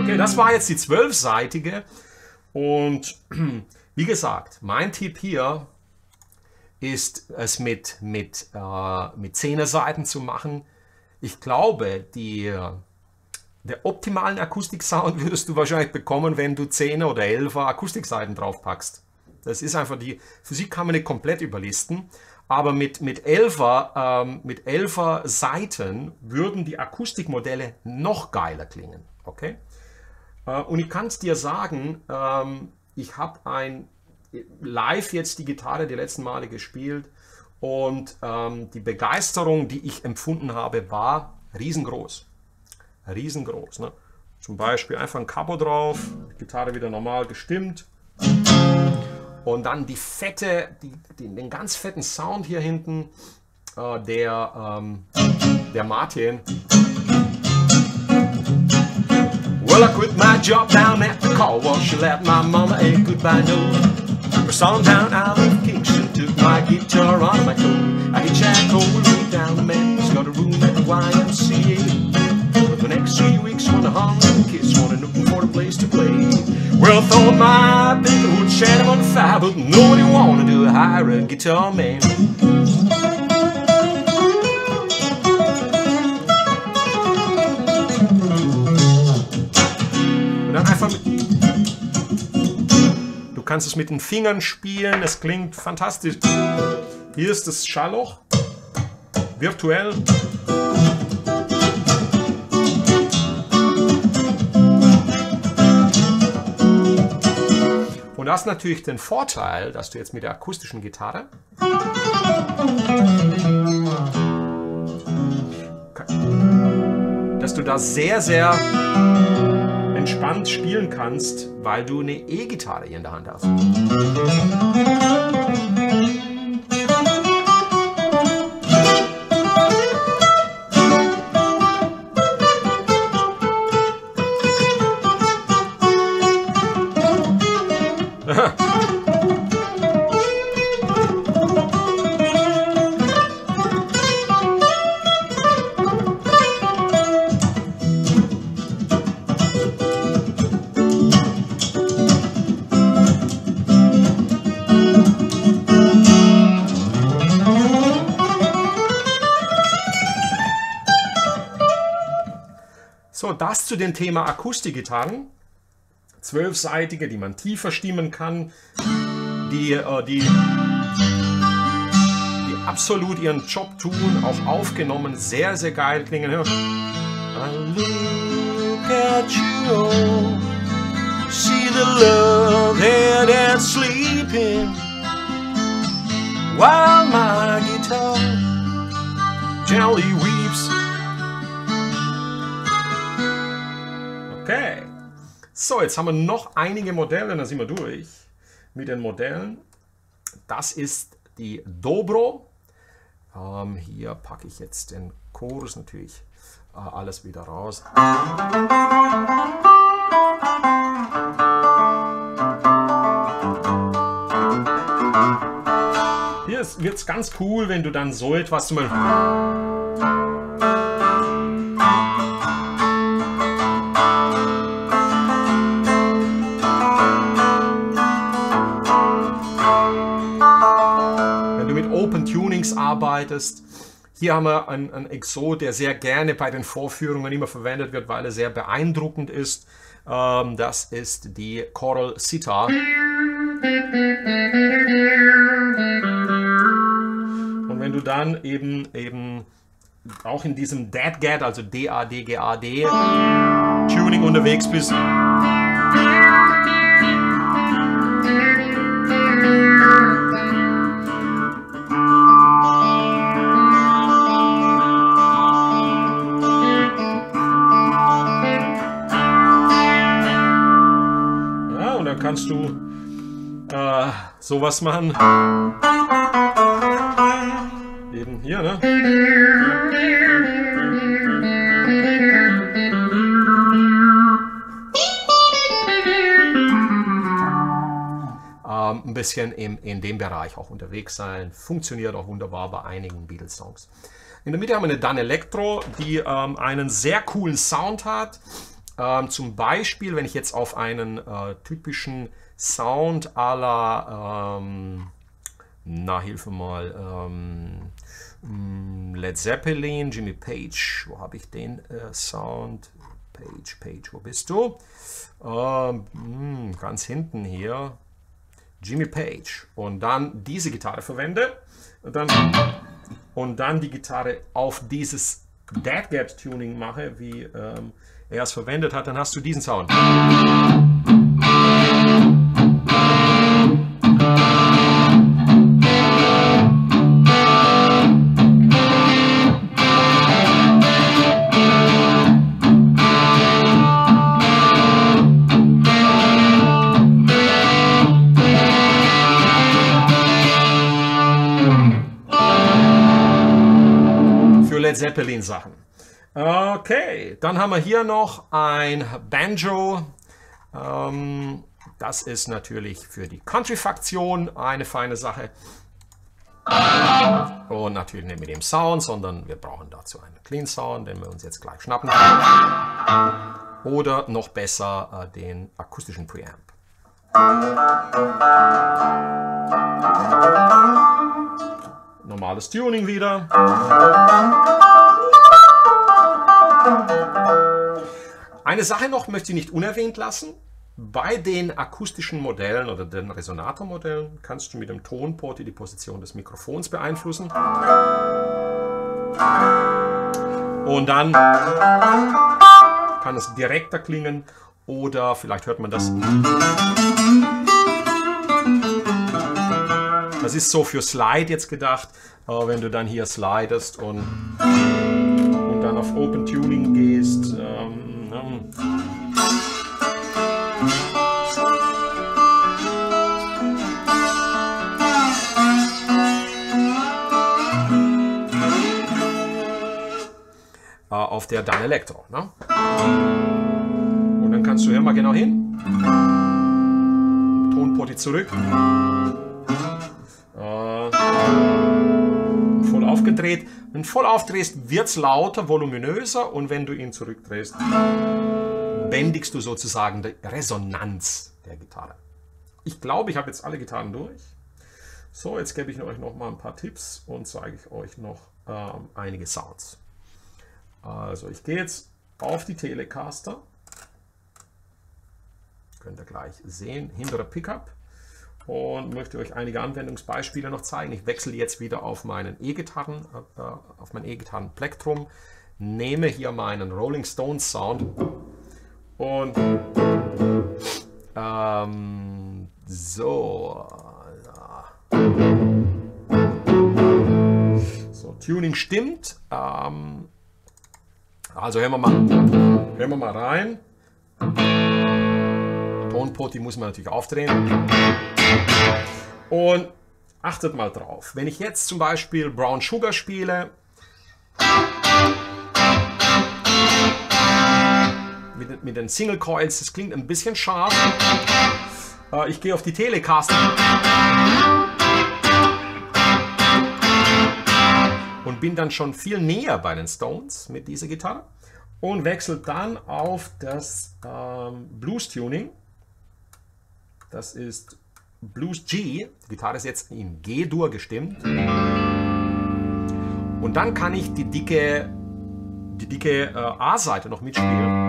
Okay, das war jetzt die 12-seitige und wie gesagt, mein Tipp hier ist es mit 10er Saiten zu machen. Ich glaube, der optimalen Akustiksound würdest du wahrscheinlich bekommen, wenn du 10er oder 11er Akustiksaiten drauf packst. Das ist einfach, die Physik kann man nicht komplett überlisten, aber mit 11er Saiten würden die Akustikmodelle noch geiler klingen. Okay? Und ich kann es dir sagen, ich habe live jetzt die Gitarre die letzten Male gespielt und die Begeisterung, die ich empfunden habe, war riesengroß. Riesengroß. Ne? Zum Beispiel einfach ein Cabo drauf, die Gitarre wieder normal gestimmt und dann den ganz fetten Sound hier hinten, der Martin. Well, I quit my job down at the car wash and let my mama a goodbye note. First on down out of Kingston, took my guitar on my coat. I hitchhiked all the way down to Memphis, got a room at the YMCA. For the next 3 weeks, wanna hum and kiss, wanna looking for a place to play. Well, I thought my big would set him on fire, but nobody wanted to hire a guitar man. Und dann einfach du kannst es mit den Fingern spielen, es klingt fantastisch. Hier ist das Schallloch, virtuell. Und das hat natürlich den Vorteil, dass du jetzt mit der akustischen Gitarre dass du da sehr entspannt spielen kannst, weil du eine E-Gitarre hier in der Hand hast. So, das zu dem Thema Akustikgitarren. 12-seitige, die man tiefer stimmen kann, die absolut ihren Job tun, auch aufgenommen, sehr, sehr geil klingen. I look at you, see the love there that's sleeping, while my guitar gently weeps. Okay, so jetzt haben wir noch einige Modelle, dann sind wir durch mit den Modellen. Das ist die Dobro. Hier packe ich jetzt den Chorus natürlich alles wieder raus. Hier wird es ganz cool, wenn du dann so etwas zum Beispiel arbeitest. Hier haben wir einen Exot, der sehr gerne bei den Vorführungen immer verwendet wird, weil er sehr beeindruckend ist. Das ist die Choral Sitar. Und wenn du dann eben auch in diesem DADGAD, also D-A-D-G-A-D Tuning unterwegs bist, kannst du sowas machen. Eben hier, ne? Ein bisschen in dem Bereich auch unterwegs sein. Funktioniert auch wunderbar bei einigen Beatles-Songs. In der Mitte haben wir eine Danelectro, die einen sehr coolen Sound hat. Zum Beispiel, wenn ich jetzt auf einen typischen Sound à la, na hilfe mal, Led Zeppelin, Jimmy Page, wo habe ich den Sound? Page, wo bist du? Ganz hinten hier, Jimmy Page. Und dann diese Gitarre verwende und dann die Gitarre auf dieses DADGAD-Tuning mache, wie er es verwendet hat, dann hast du diesen Sound. Für Led Zeppelin Sachen. Okay, dann haben wir hier noch ein Banjo. Das ist natürlich für die Country-Faktion eine feine Sache. Und natürlich nicht mit dem Sound, sondern wir brauchen dazu einen Clean Sound, den wir uns jetzt gleich schnappen. Oder noch besser den akustischen Preamp. Normales Tuning wieder. Eine Sache noch möchte ich nicht unerwähnt lassen. Bei den akustischen Modellen oder den Resonatormodellen kannst du mit dem Tonport die Position des Mikrofons beeinflussen. Und dann kann es direkter klingen oder vielleicht hört man das. Das ist so für Slide jetzt gedacht, wenn du dann hier slidest und dann auf Open Tuning gehst. Auf der Danelectro. Ne? Und dann kannst du hier mal genau hin. Tonporti zurück. Voll aufgedreht. Wenn du voll aufdrehst, wird es lauter, voluminöser und wenn du ihn zurückdrehst, bändigst du sozusagen die Resonanz der Gitarre. Ich glaube, ich habe jetzt alle Gitarren durch. So, jetzt gebe ich euch noch mal ein paar Tipps und zeige ich euch noch einige Sounds. Also ich gehe jetzt auf die Telecaster. Könnt ihr gleich sehen, hintere Pickup. Und möchte euch einige Anwendungsbeispiele noch zeigen. Ich wechsle jetzt wieder auf meinen E-Gitarren, auf mein E-Gitarren-Plektrum. Nehme hier meinen Rolling Stones Sound und so, Tuning stimmt. Also hören wir mal rein. Tonpoti muss man natürlich aufdrehen. Und achtet mal drauf. Wenn ich jetzt zum Beispiel Brown Sugar spiele, mit den Single Coils, das klingt ein bisschen scharf. Ich gehe auf die Telecaster und bin dann schon viel näher bei den Stones mit dieser Gitarre und wechsle dann auf das Blues Tuning. Das ist Blues G. Die Gitarre ist jetzt in G-Dur gestimmt. Und dann kann ich die dicke A-Seite noch mitspielen.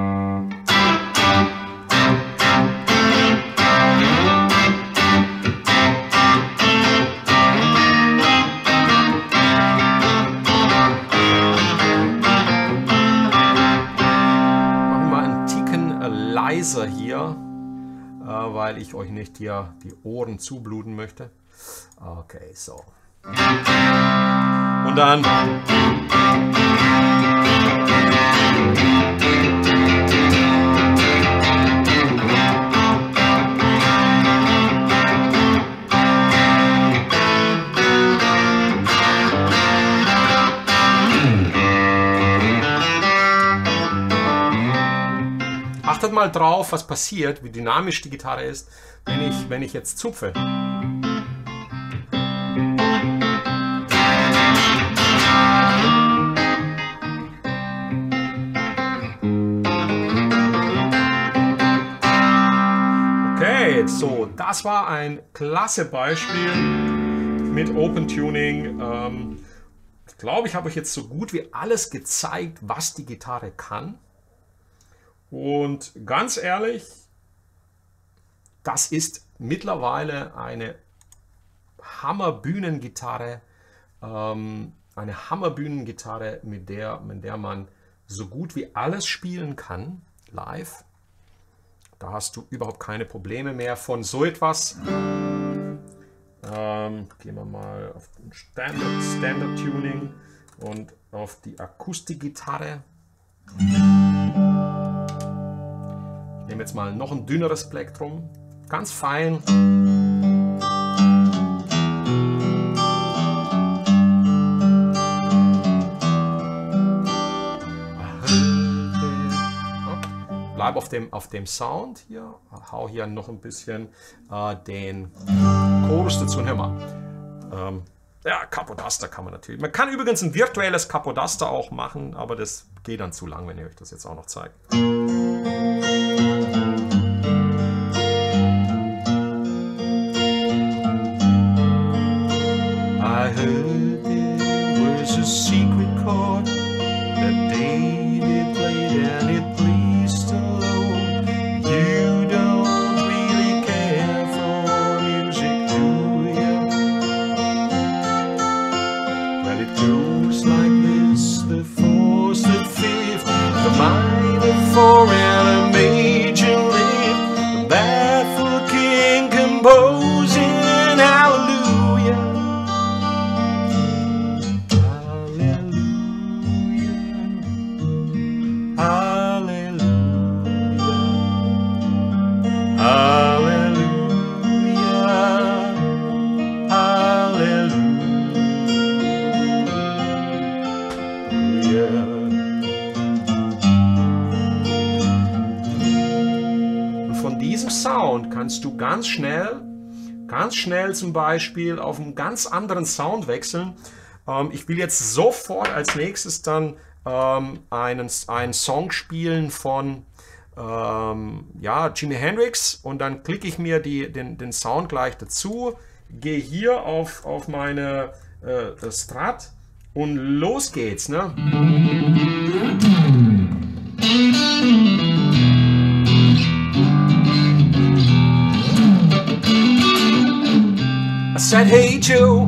Hier, weil ich euch nicht hier die Ohren zubluten möchte. Okay, so. Und dann achtet mal drauf, was passiert, wie dynamisch die Gitarre ist, wenn ich jetzt zupfe. Okay, so, das war ein klasse Beispiel mit Open Tuning. Ich glaube, ich habe euch jetzt so gut wie alles gezeigt, was die Gitarre kann. Und ganz ehrlich, das ist mittlerweile eine Hammer-Bühnengitarre, mit der man so gut wie alles spielen kann, live. Da hast du überhaupt keine Probleme mehr von so etwas. Gehen wir mal auf den Standard Tuning und auf die Akustikgitarre. Ich nehme jetzt mal noch ein dünneres Plektrum, ganz fein. Bleib auf dem Sound hier, hau hier noch ein bisschen den Chorus dazu. Hör mal. Ja, Capodaster kann man natürlich. Man kann übrigens ein virtuelles Capodaster auch machen, aber das geht dann zu lang, wenn ich euch das jetzt auch noch zeige. I heard there was a secret chord that David played and it pleased the Lord. You don't really care for music, do you? Well, it goes like this: the fourth, the fifth, the minor four and a major lift. The baffled king composing hallelujah. Kannst du ganz schnell zum Beispiel auf einen ganz anderen Sound wechseln. Ich will jetzt sofort als nächstes dann einen Song spielen von ja, Jimi Hendrix und dann klicke ich mir den Sound gleich dazu, gehe hier auf meine Strat und los geht's. Ne? said, hey Joe,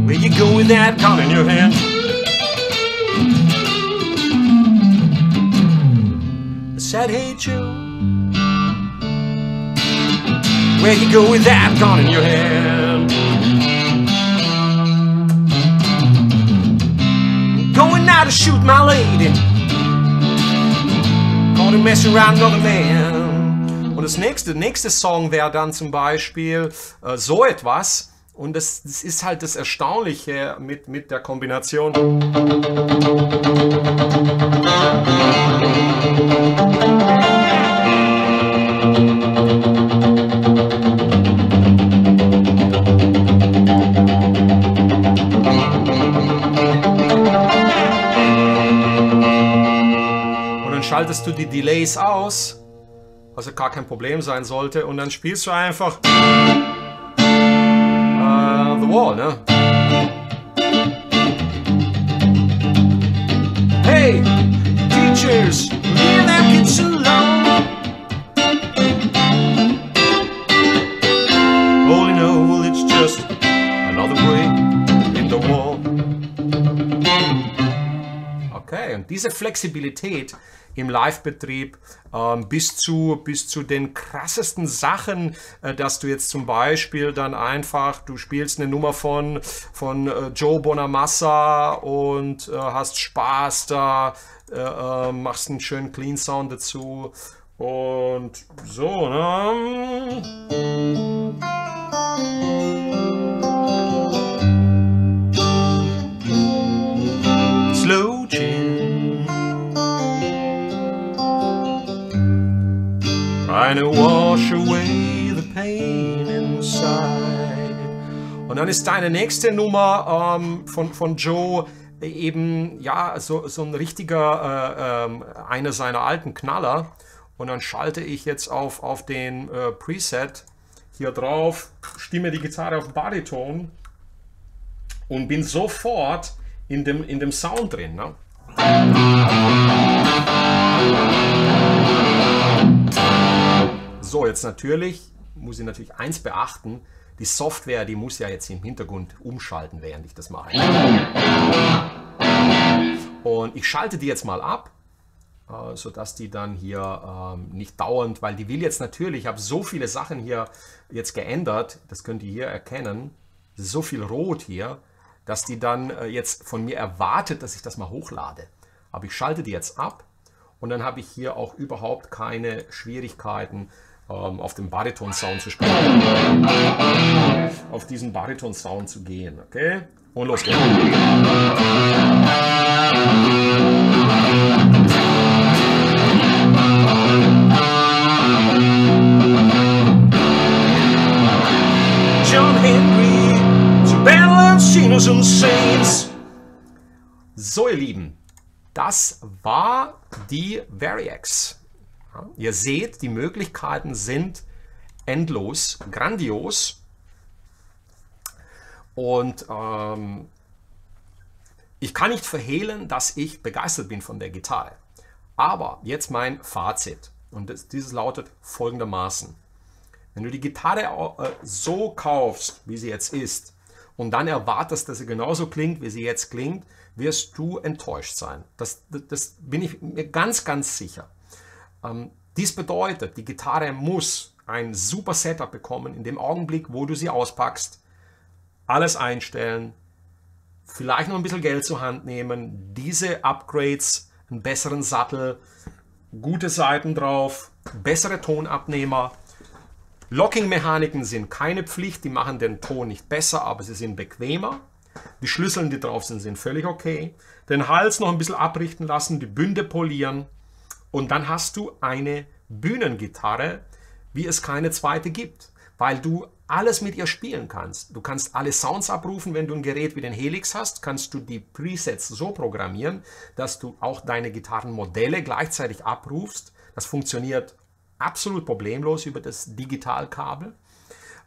where you go with that gun in your hand? I said, hey Joe, where you go with that gun in your hand? Going out to shoot my lady, gonna mess around another man. Und das nächste Song wäre dann zum Beispiel so etwas. Und das ist halt das Erstaunliche mit der Kombination. Und dann schaltest du die Delays aus, was ja gar kein Problem sein sollte, und dann spielst du einfach The Wall, ne? Hey, teachers, leave them kids alone. All in all, it's just another break in the wall. Okay, und diese Flexibilität im Live-Betrieb bis zu den krassesten Sachen, dass du jetzt zum Beispiel dann einfach, du spielst eine Nummer von Joe Bonamassa und hast Spaß da, machst einen schönen Clean Sound dazu und so, ne? Slow Jam. Trying to wash away the pain inside. Und dann ist deine nächste Nummer von Joe eben, ja, so ein richtiger, einer seiner alten Knaller. Und dann schalte ich jetzt auf den Preset hier drauf, stimme die Gitarre auf Bariton und bin sofort in dem Sound drin, ne? So, jetzt muss ich natürlich eins beachten, die Software, die muss ja jetzt im Hintergrund umschalten, während ich das mache. Und ich schalte die jetzt mal ab, sodass die dann hier nicht dauernd, weil die will jetzt natürlich, ich habe so viele Sachen hier jetzt geändert, das könnt ihr hier erkennen, so viel Rot hier, dass die dann jetzt von mir erwartet, dass ich das mal hochlade. Aber ich schalte die jetzt ab und dann habe ich hier auch überhaupt keine Schwierigkeiten, auf den Bariton-Sound zu spielen. Auf diesen Bariton-Sound zu gehen, okay? Und los geht's. John Henry to Battle of Sinners and Saints. So, ihr Lieben, das war die Variax. Ja, ihr seht, die Möglichkeiten sind endlos, grandios. Und ich kann nicht verhehlen, dass ich begeistert bin von der Gitarre. Aber jetzt mein Fazit. Und dieses lautet folgendermaßen. Wenn du die Gitarre so kaufst, wie sie jetzt ist, und dann erwartest, dass sie genauso klingt, wie sie jetzt klingt, wirst du enttäuscht sein. Das bin ich mir ganz, ganz sicher. Dies bedeutet, die Gitarre muss ein super Setup bekommen, in dem Augenblick, wo du sie auspackst, alles einstellen, vielleicht noch ein bisschen Geld zur Hand nehmen, diese Upgrades, einen besseren Sattel, gute Saiten drauf, bessere Tonabnehmer. Locking-Mechaniken sind keine Pflicht, die machen den Ton nicht besser, aber sie sind bequemer. Die Schlüsseln, die drauf sind, sind völlig okay. Den Hals noch ein bisschen abrichten lassen, die Bünde polieren und dann hast du eine Bühnengitarre, wie es keine zweite gibt, weil du alles mit ihr spielen kannst. Du kannst alle Sounds abrufen, wenn du ein Gerät wie den Helix hast, kannst du die Presets so programmieren, dass du auch deine Gitarrenmodelle gleichzeitig abrufst. Das funktioniert absolut problemlos über das Digitalkabel.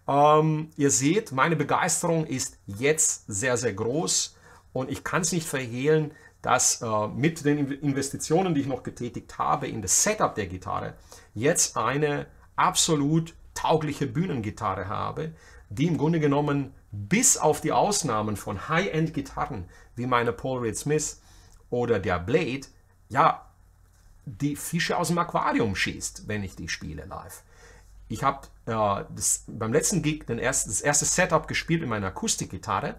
Ihr seht, meine Begeisterung ist jetzt sehr, sehr groß und ich kann es nicht verhehlen, dass mit den Investitionen, die ich noch getätigt habe in das Setup der Gitarre, jetzt eine absolut taugliche Bühnengitarre habe, die im Grunde genommen bis auf die Ausnahmen von High-End-Gitarren wie meine Paul Reed Smith oder der Blade, ja, die Fische aus dem Aquarium schießt, wenn ich die spiele live. Ich habe beim letzten Gig das erste Setup gespielt mit meiner Akustikgitarre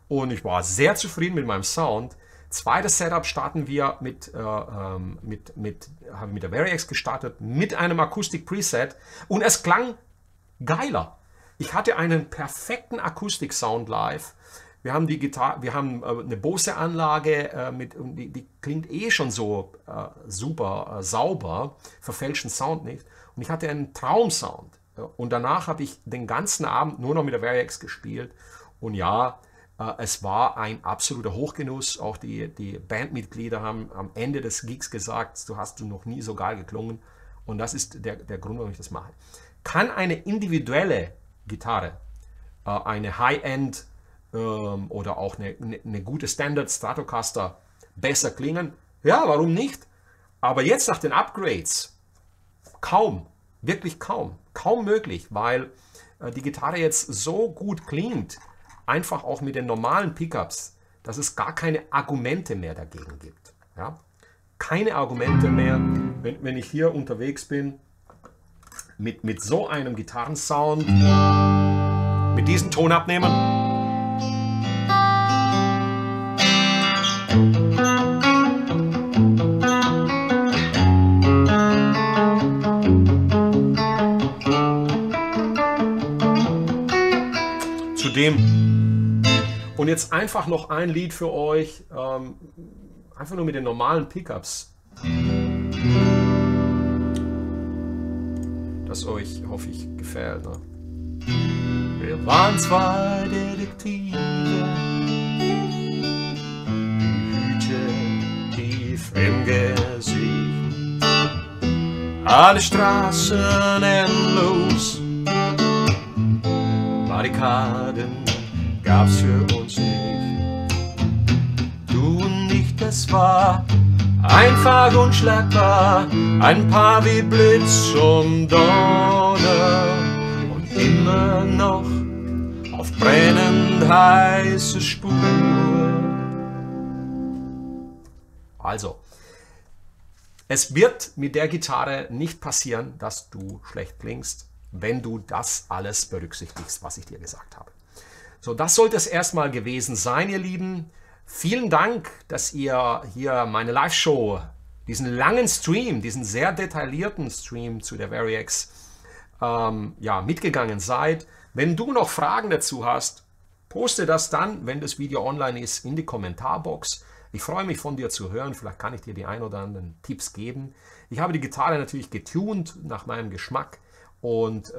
und ich war sehr zufrieden mit meinem Sound. Zweites Setup starten wir haben mit der Variax gestartet, mit einem Akustik-Preset und es klang geiler. Ich hatte einen perfekten Akustik-Sound live. Wir haben eine Bose-Anlage, die klingt eh schon so super sauber, verfälschten Sound nicht. Und ich hatte einen Traumsound. Und danach habe ich den ganzen Abend nur noch mit der Variax gespielt. Und ja, es war ein absoluter Hochgenuss. Auch die Bandmitglieder haben am Ende des Gigs gesagt, du hast noch nie so geil geklungen. Und das ist der Grund, warum ich das mache. Kann eine individuelle Gitarre, eine High-End oder auch eine gute Standard Stratocaster besser klingen? Ja, warum nicht? Aber jetzt nach den Upgrades kaum, wirklich kaum möglich, weil die Gitarre jetzt so gut klingt, einfach auch mit den normalen Pickups, dass es gar keine Argumente mehr dagegen gibt. Ja? Keine Argumente mehr, wenn ich hier unterwegs bin, mit so einem Gitarrensound, mit diesen Tonabnehmern. Und jetzt einfach noch ein Lied für euch, einfach nur mit den normalen Pickups, das euch, hoffe ich, gefällt. Ne? Wir waren zwei Detektive, Hüte tief im Gesicht, alle Straßen endlos, Barrikaden gab's für uns nicht. Du und ich, das war einfach unschlagbar, ein Paar wie Blitz und Donner und immer noch auf brennend heiße Spur. Also, es wird mit der Gitarre nicht passieren, dass du schlecht klingst, wenn du das alles berücksichtigst, was ich dir gesagt habe. So, das sollte es erstmal gewesen sein, ihr Lieben. Vielen Dank, dass ihr hier meine Live-Show, diesen langen Stream, diesen sehr detaillierten Stream zu der Variax, mitgegangen seid. Wenn du noch Fragen dazu hast, poste das dann, wenn das Video online ist, in die Kommentarbox. Ich freue mich, von dir zu hören. Vielleicht kann ich dir die ein oder anderen Tipps geben. Ich habe die Gitarre natürlich getuned nach meinem Geschmack. Und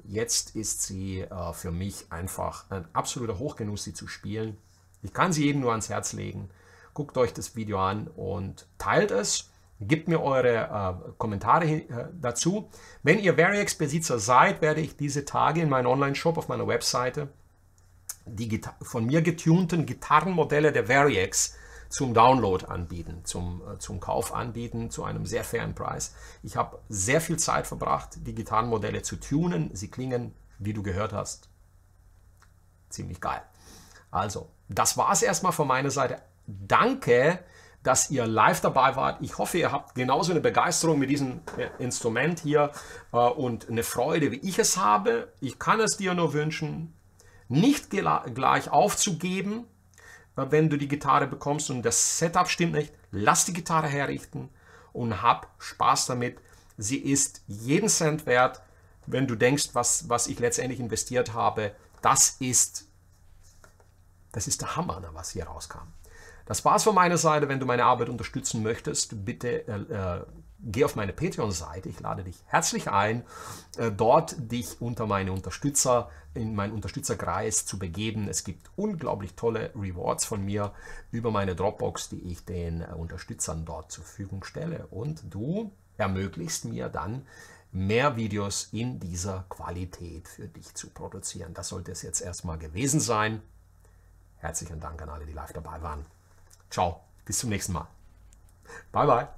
jetzt ist sie für mich einfach ein absoluter Hochgenuss, sie zu spielen. Ich kann sie jedem nur ans Herz legen. Guckt euch das Video an und teilt es. Gebt mir eure Kommentare dazu. Wenn ihr Variax-Besitzer seid, werde ich diese Tage in meinem Online-Shop auf meiner Webseite die von mir getunten Gitarrenmodelle der Variax zum Download anbieten, zum Kauf anbieten, zu einem sehr fairen Preis. Ich habe sehr viel Zeit verbracht, die Gitarrenmodelle zu tunen. Sie klingen, wie du gehört hast, ziemlich geil. Also, das war es erstmal von meiner Seite. Danke, dass ihr live dabei wart. Ich hoffe, ihr habt genauso eine Begeisterung mit diesem Instrument hier und eine Freude, wie ich es habe. Ich kann es dir nur wünschen, nicht gleich aufzugeben, wenn du die Gitarre bekommst und das Setup stimmt nicht. Lass die Gitarre herrichten und hab Spaß damit. Sie ist jeden Cent wert, wenn du denkst, was ich letztendlich investiert habe. Das ist der Hammer, was hier rauskam. Das war's von meiner Seite. Wenn du meine Arbeit unterstützen möchtest, bitte geh auf meine Patreon-Seite. Ich lade dich herzlich ein, dort dich unter meine Unterstützer, in meinen Unterstützerkreis zu begeben. Es gibt unglaublich tolle Rewards von mir über meine Dropbox, die ich den Unterstützern dort zur Verfügung stelle. Und du ermöglichst mir dann, mehr Videos in dieser Qualität für dich zu produzieren. Das sollte es jetzt erstmal gewesen sein. Herzlichen Dank an alle, die live dabei waren. Ciao, bis zum nächsten Mal. Bye, bye.